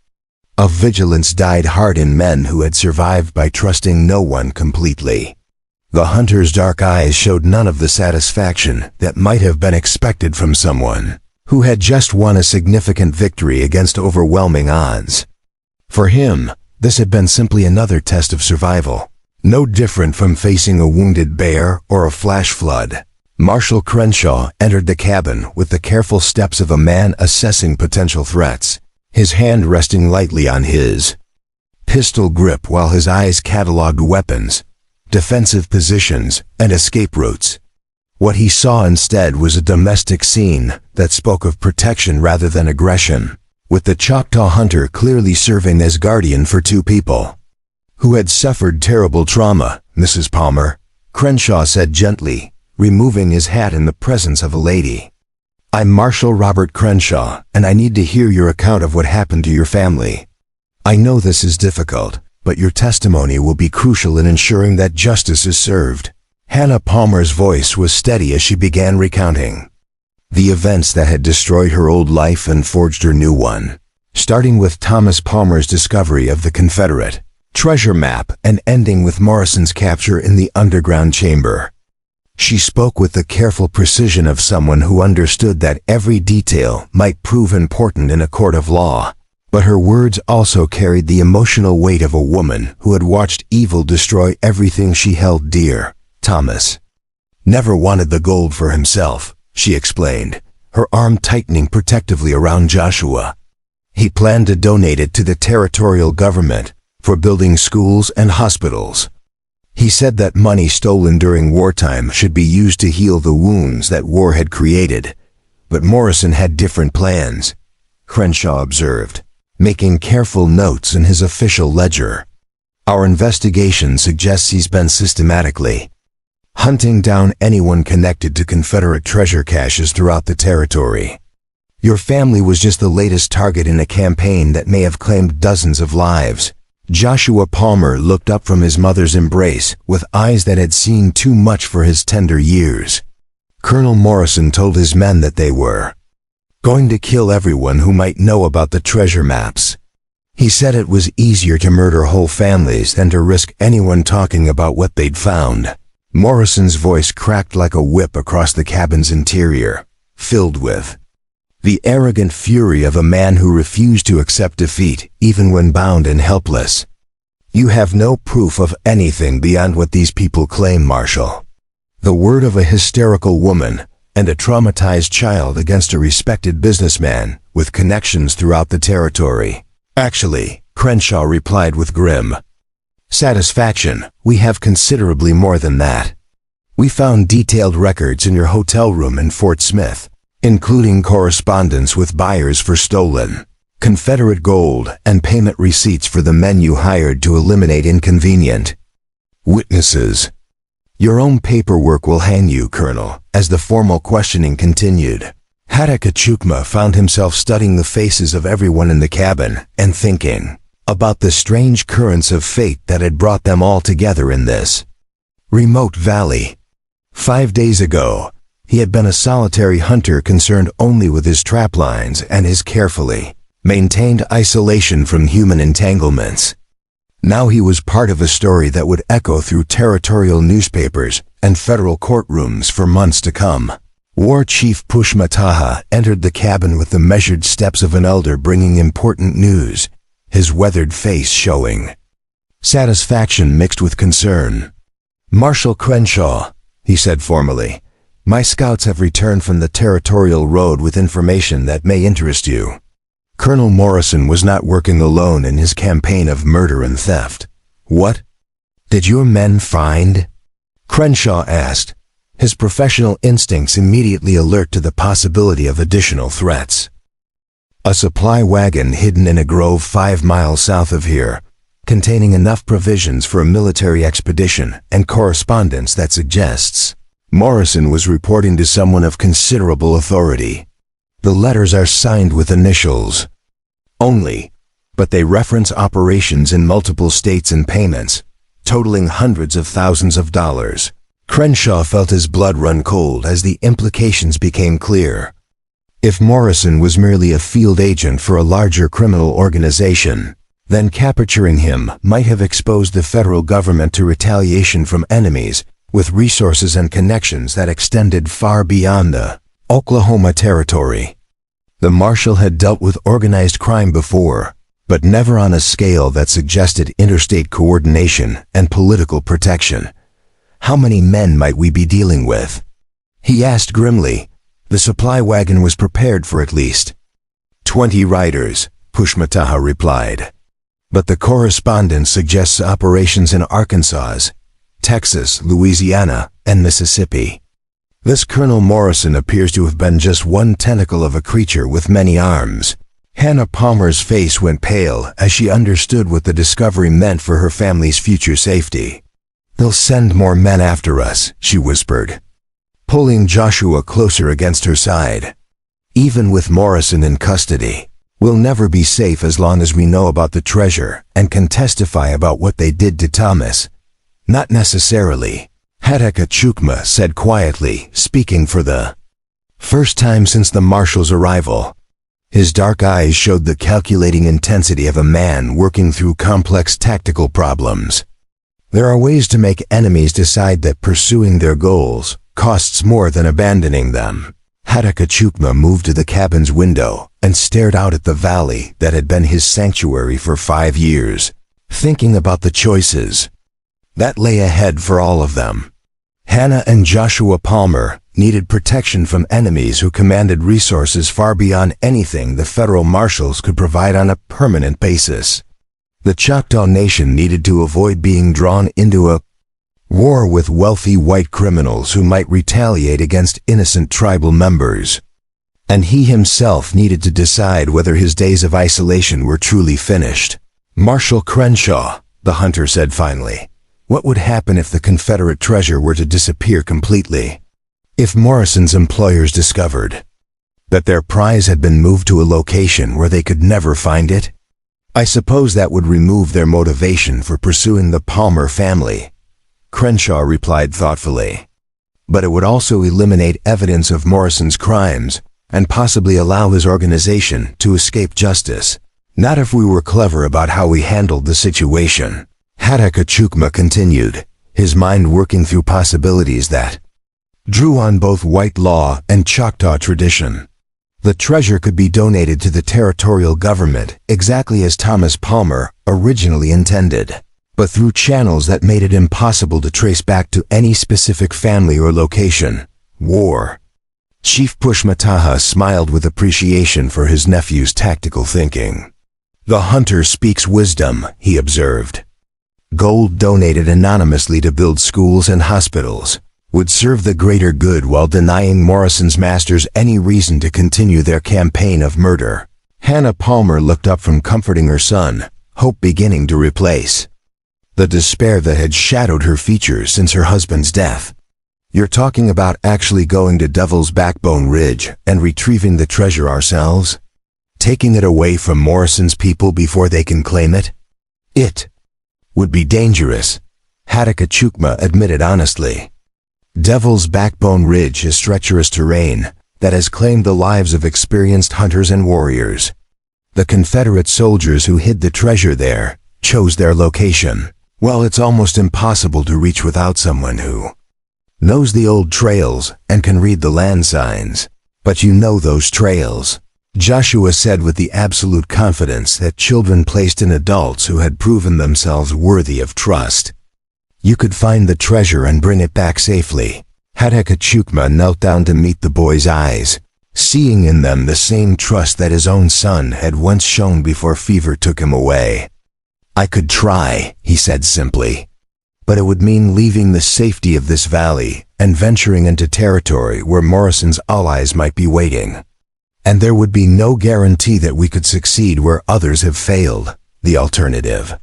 of vigilance died hard in men who had survived by trusting no one completely. The hunter's dark eyes showed none of the satisfaction that might have been expected from someone who had just won a significant victory against overwhelming odds. For him, this had been simply another test of survival, no different from facing a wounded bear or a flash flood. Marshal Crenshaw entered the cabin with the careful steps of a man assessing potential threats, his hand resting lightly on his pistol grip while his eyes cataloged weapons, defensive positions, and escape routes. What he saw instead was a domestic scene that spoke of protection rather than aggression, with the Choctaw hunter clearly serving as guardian for two people who had suffered terrible trauma. "Mrs. Palmer," Crenshaw said gently, removing his hat in the presence of a lady. "I'm Marshal Robert Crenshaw, and I need to hear your account of what happened to your family. I know this is difficult, but your testimony will be crucial in ensuring that justice is served." Hannah Palmer's voice was steady as she began recounting the events that had destroyed her old life and forged her new one, starting with Thomas Palmer's discovery of the Confederate treasure map and ending with Morrison's capture in the underground chamber. She spoke with the careful precision of someone who understood that every detail might prove important in a court of law, but her words also carried the emotional weight of a woman who had watched evil destroy everything she held dear. "Thomas never wanted the gold for himself," she explained, her arm tightening protectively around Joshua. "He planned to donate it to the territorial government for building schools and hospitals. He said that money stolen during wartime should be used to heal the wounds that war had created. But Morrison had different plans," Crenshaw observed, making careful notes in his official ledger. "Our investigation suggests he's been systematically hunting down anyone connected to Confederate treasure caches throughout the territory. Your family was just the latest target in a campaign that may have claimed dozens of lives." Joshua Palmer looked up from his mother's embrace with eyes that had seen too much for his tender years. "Colonel Morrison told his men that they were going to kill everyone who might know about the treasure maps. He said it was easier to murder whole families than to risk anyone talking about what they'd found." Morrison's voice cracked like a whip across the cabin's interior, filled with the arrogant fury of a man who refused to accept defeat, even when bound and helpless. "You have no proof of anything beyond what these people claim, Marshal. The word of a hysterical woman and a traumatized child against a respected businessman with connections throughout the territory." "Actually," Crenshaw replied with grim satisfaction, "we have considerably more than that. We found detailed records in your hotel room in Fort Smith, including correspondence with buyers for stolen Confederate gold and payment receipts for the men you hired to eliminate inconvenient witnesses. Your own paperwork will hang you, Colonel." As the formal questioning continued, Helena found himself studying the faces of everyone in the cabin and thinking about the strange currents of fate that had brought them all together in this remote valley. 5 days ago, He had been a solitary hunter concerned only with his trap lines and his carefully maintained isolation from human entanglements. Now he was part of a story that would echo through territorial newspapers and federal courtrooms for months to come. War Chief Pushmataha entered the cabin with the measured steps of an elder bringing important news, his weathered face showing satisfaction mixed with concern. "Marshal Crenshaw," he said formally, "my scouts have returned from the territorial road with information that may interest you." Colonel Morrison was not working alone in his campaign of murder and theft. "What did your men find?" Crenshaw asked, his professional instincts immediately alert to the possibility of additional threats. "A supply wagon hidden in a grove 5 miles south of here, containing enough provisions for a military expedition and correspondence that suggests." Morrison was reporting to someone of considerable authority. "The letters are signed with initials only, but they reference operations in multiple states and payments, totaling hundreds of thousands of dollars." Crenshaw felt his blood run cold as the implications became clear. If Morrison was merely a field agent for a larger criminal organization, then capturing him might have exposed the federal government to retaliation from enemies with resources and connections that extended far beyond the Oklahoma Territory. The marshal had dealt with organized crime before, but never on a scale that suggested interstate coordination and political protection. "How many men might we be dealing with?" he asked grimly. "The supply wagon was prepared for at least 20 riders," Pushmataha replied. "But the correspondence suggests operations in Arkansas, Texas, Louisiana, and Mississippi. This Colonel Morrison appears to have been just one tentacle of a creature with many arms." Hannah Palmer's face went pale as she understood what the discovery meant for her family's future safety. "They'll send more men after us," she whispered, pulling Joshua closer against her side. "Even with Morrison in custody, we'll never be safe as long as we know about the treasure and can testify about what they did to Thomas." "Not necessarily," Chukma said quietly, speaking for the first time since the marshal's arrival. His dark eyes showed the calculating intensity of a man working through complex tactical problems. "There are ways to make enemies decide that pursuing their goals costs more than abandoning them." Chukma moved to the cabin's window and stared out at the valley that had been his sanctuary for 5 years, thinking about the choices that lay ahead for all of them. Hannah and Joshua Palmer needed protection from enemies who commanded resources far beyond anything the federal marshals could provide on a permanent basis. The Choctaw Nation needed to avoid being drawn into a war with wealthy white criminals who might retaliate against innocent tribal members. And he himself needed to decide whether his days of isolation were truly finished. "Marshal Crenshaw," the hunter said finally, "what would happen if the Confederate treasure were to disappear completely? If Morrison's employers discovered that their prize had been moved to a location where they could never find it? I suppose that would remove their motivation for pursuing the Palmer family," Crenshaw replied thoughtfully. "But it would also eliminate evidence of Morrison's crimes and possibly allow his organization to escape justice. Not if we were clever about how we handled the situation." Chukma continued, his mind working through possibilities that drew on both white law and Choctaw tradition. The treasure could be donated to the territorial government exactly as Thomas Palmer originally intended, but through channels that made it impossible to trace back to any specific family or location. War. Chief Pushmataha smiled with appreciation for his nephew's tactical thinking. "The hunter speaks wisdom," he observed. "Gold donated anonymously to build schools and hospitals would serve the greater good while denying Morrison's masters any reason to continue their campaign of murder." Hannah Palmer looked up from comforting her son, hope beginning to replace the despair that had shadowed her features since her husband's death. "You're talking about actually going to Devil's Backbone Ridge and retrieving the treasure ourselves? Taking it away from Morrison's people before they can claim it? It would be dangerous," Chukma admitted honestly. Devil's Backbone Ridge is treacherous terrain that has claimed the lives of experienced hunters and warriors. The Confederate soldiers who hid the treasure there chose their location. Well, it's almost impossible to reach without someone who knows the old trails and can read the land signs. But you know those trails, Joshua said with the absolute confidence that children placed in adults who had proven themselves worthy of trust. You could find the treasure and bring it back safely. Hadakachukma knelt down to meet the boy's eyes, seeing in them the same trust that his own son had once shown before fever took him away. I could try, he said simply, but it would mean leaving the safety of this valley and venturing into territory where Morrison's allies might be waiting. And there would be no guarantee that we could succeed where others have failed. The alternative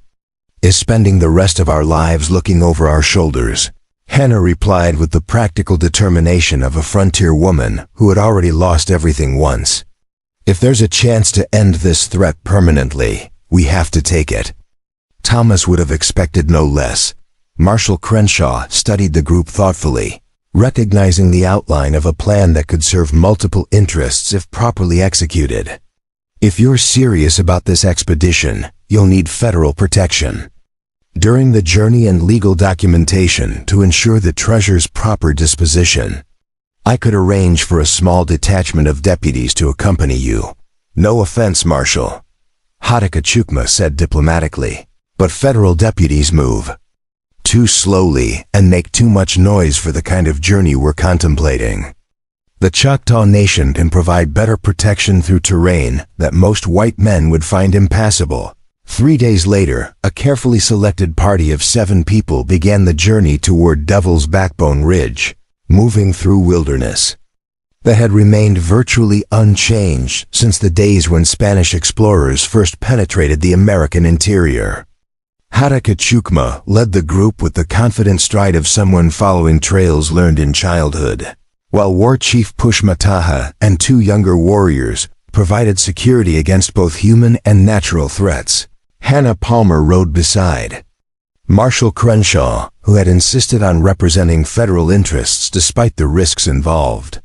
is spending the rest of our lives looking over our shoulders. Hannah replied with the practical determination of a frontier woman who had already lost everything once. If there's a chance to end this threat permanently, we have to take it. Thomas would have expected no less. Marshal Crenshaw studied the group thoughtfully, recognizing the outline of a plan that could serve multiple interests if properly executed. If you're serious about this expedition, you'll need federal protection during the journey and legal documentation to ensure the treasure's proper disposition. I could arrange for a small detachment of deputies to accompany you. No offense, Marshal, Hadakachukma said diplomatically, but federal deputies move too slowly and make too much noise for the kind of journey we're contemplating. The Choctaw Nation can provide better protection through terrain that most white men would find impassable. 3 days later, a carefully selected party of 7 people began the journey toward Devil's Backbone Ridge, moving through wilderness that had remained virtually unchanged since the days when Spanish explorers first penetrated the American interior. Hadakachukma led the group with the confident stride of someone following trails learned in childhood, while War Chief Pushmataha and 2 younger warriors provided security against both human and natural threats. Hannah Palmer rode beside Marshal Crenshaw, who had insisted on representing federal interests despite the risks involved.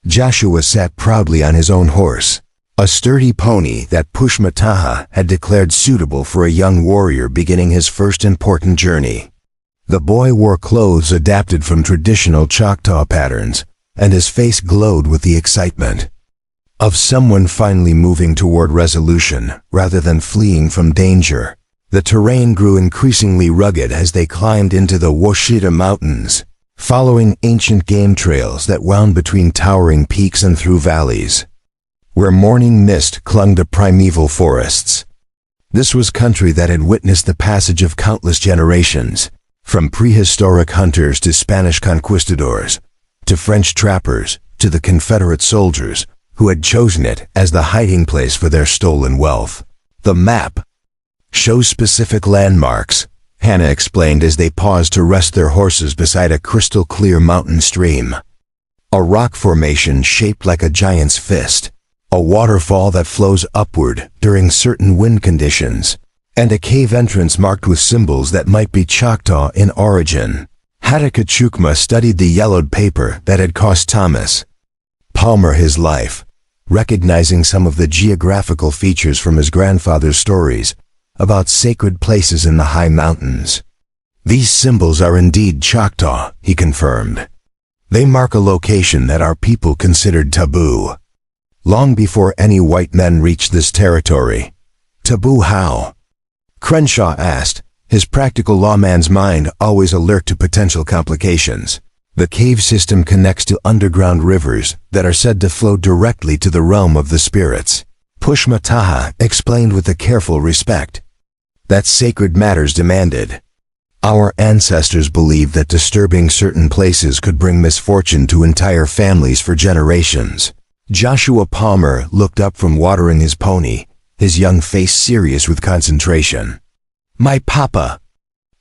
Joshua sat proudly on his own horse, a sturdy pony that Pushmataha had declared suitable for a young warrior beginning his first important journey. The boy wore clothes adapted from traditional Choctaw patterns, and his face glowed with the excitement of someone finally moving toward resolution rather than fleeing from danger. The terrain grew increasingly rugged as they climbed into the Washita Mountains, following ancient game trails that wound between towering peaks and through valleys where morning mist clung to primeval forests. This was country that had witnessed the passage of countless generations, from prehistoric hunters to Spanish conquistadors, to French trappers, to the Confederate soldiers who had chosen it as the hiding place for their stolen wealth. The map shows specific landmarks, Hannah explained as they paused to rest their horses beside a crystal-clear mountain stream. A rock formation shaped like a giant's fist, a waterfall that flows upward during certain wind conditions, and a cave entrance marked with symbols that might be Choctaw in origin. Hadakachukma studied the yellowed paper that had cost Thomas Palmer his life, recognizing some of the geographical features from his grandfather's stories about sacred places in the high mountains. These symbols are indeed Choctaw, he confirmed. They mark a location that our people considered taboo long before any white men reached this territory. Taboo how? Crenshaw asked, his practical lawman's mind always alert to potential complications. The cave system connects to underground rivers that are said to flow directly to the realm of the spirits. Pushmataha explained with a careful respect that sacred matters demanded. Our ancestors believed that disturbing certain places could bring misfortune to entire families for generations. Joshua Palmer looked up from watering his pony, his young face serious with concentration. My papa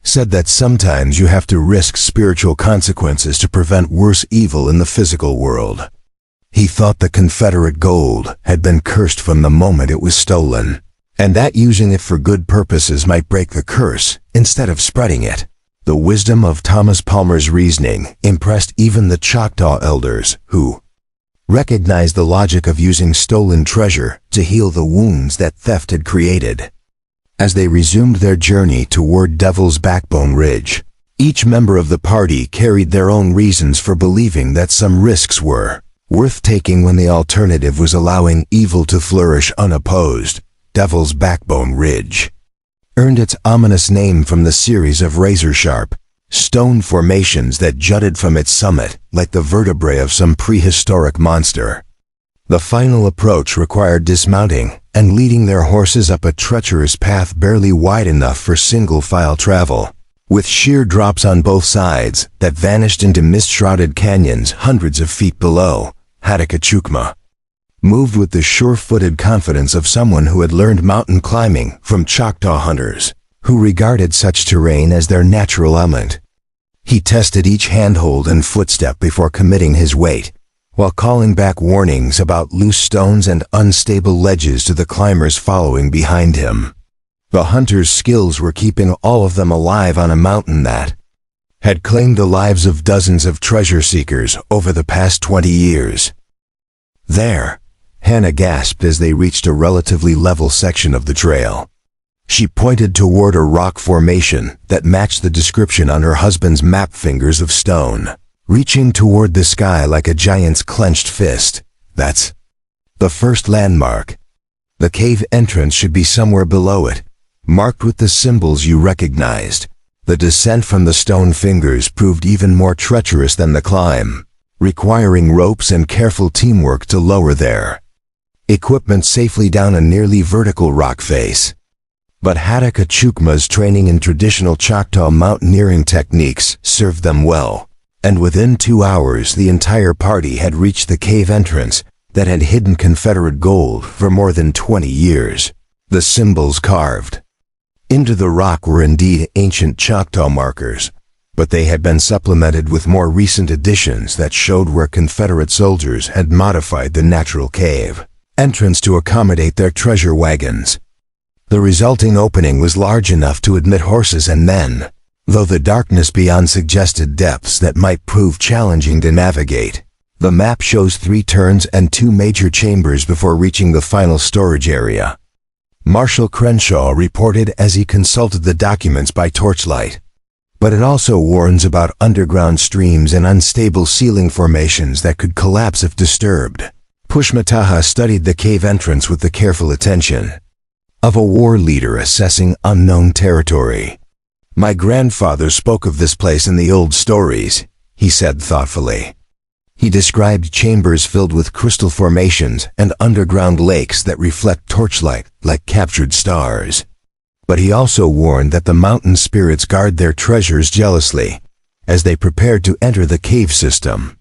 said that sometimes you have to risk spiritual consequences to prevent worse evil in the physical world. He thought the Confederate gold had been cursed from the moment it was stolen, and that using it for good purposes might break the curse instead of spreading it. The wisdom of Thomas Palmer's reasoning impressed even the Choctaw elders, who recognized the logic of using stolen treasure to heal the wounds that theft had created. As they resumed their journey toward Devil's Backbone Ridge, each member of the party carried their own reasons for believing that some risks were worth taking when the alternative was allowing evil to flourish unopposed. Devil's Backbone Ridge earned its ominous name from the series of razor-sharp stone formations that jutted from its summit like the vertebrae of some prehistoric monster. The final approach required dismounting and leading their horses up a treacherous path barely wide enough for single-file travel, with sheer drops on both sides that vanished into mist-shrouded canyons hundreds of feet below. Helena moved with the sure-footed confidence of someone who had learned mountain climbing from Choctaw hunters, who regarded such terrain as their natural element. He tested each handhold and footstep before committing his weight, while calling back warnings about loose stones and unstable ledges to the climbers following behind him. The hunter's skills were keeping all of them alive on a mountain that had claimed the lives of dozens of treasure seekers over the past 20 years. There, Hannah gasped as they reached a relatively level section of the trail. She pointed toward a rock formation that matched the description on her husband's map, fingers of stone, reaching toward the sky like a giant's clenched fist. That's the first landmark. The cave entrance should be somewhere below it, marked with the symbols you recognized. The descent from the stone fingers proved even more treacherous than the climb, requiring ropes and careful teamwork to lower their equipment safely down a nearly vertical rock face. But Helena training in traditional Choctaw mountaineering techniques served them well, and within 2 hours the entire party had reached the cave entrance that had hidden Confederate gold for more than 20 years. The symbols carved into the rock were indeed ancient Choctaw markers, but they had been supplemented with more recent additions that showed where Confederate soldiers had modified the natural cave entrance to accommodate their treasure wagons. The resulting opening was large enough to admit horses and men, though the darkness beyond suggested depths that might prove challenging to navigate. The map shows 3 turns and 2 major chambers before reaching the final storage area, Marshal Crenshaw reported as he consulted the documents by torchlight. But it also warns about underground streams and unstable ceiling formations that could collapse if disturbed. Pushmataha studied the cave entrance with the careful attention of a war leader assessing unknown territory. "My grandfather spoke of this place in the old stories," he said thoughtfully. He described chambers filled with crystal formations and underground lakes that reflect torchlight like captured stars. But he also warned that the mountain spirits guard their treasures jealously as they prepared to enter the cave system.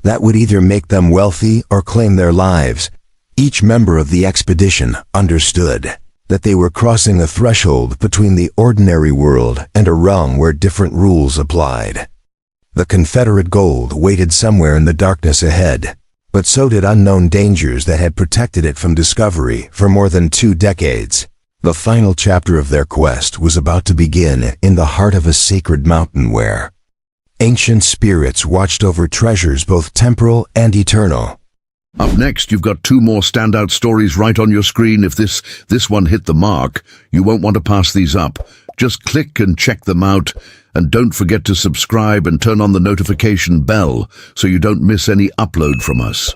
That would either make them wealthy or claim their lives. Each member of the expedition understood that they were crossing a threshold between the ordinary world and a realm where different rules applied. The Confederate gold waited somewhere in the darkness ahead, but so did unknown dangers that had protected it from discovery for more than 2 decades. The final chapter of their quest was about to begin in the heart of a sacred mountain where ancient spirits watched over treasures both temporal and eternal. Up next, you've got 2 more standout stories right on your screen. If this one hit the mark, you won't want to pass these up. Just click and check them out. And don't forget to subscribe and turn on the notification bell so you don't miss any upload from us.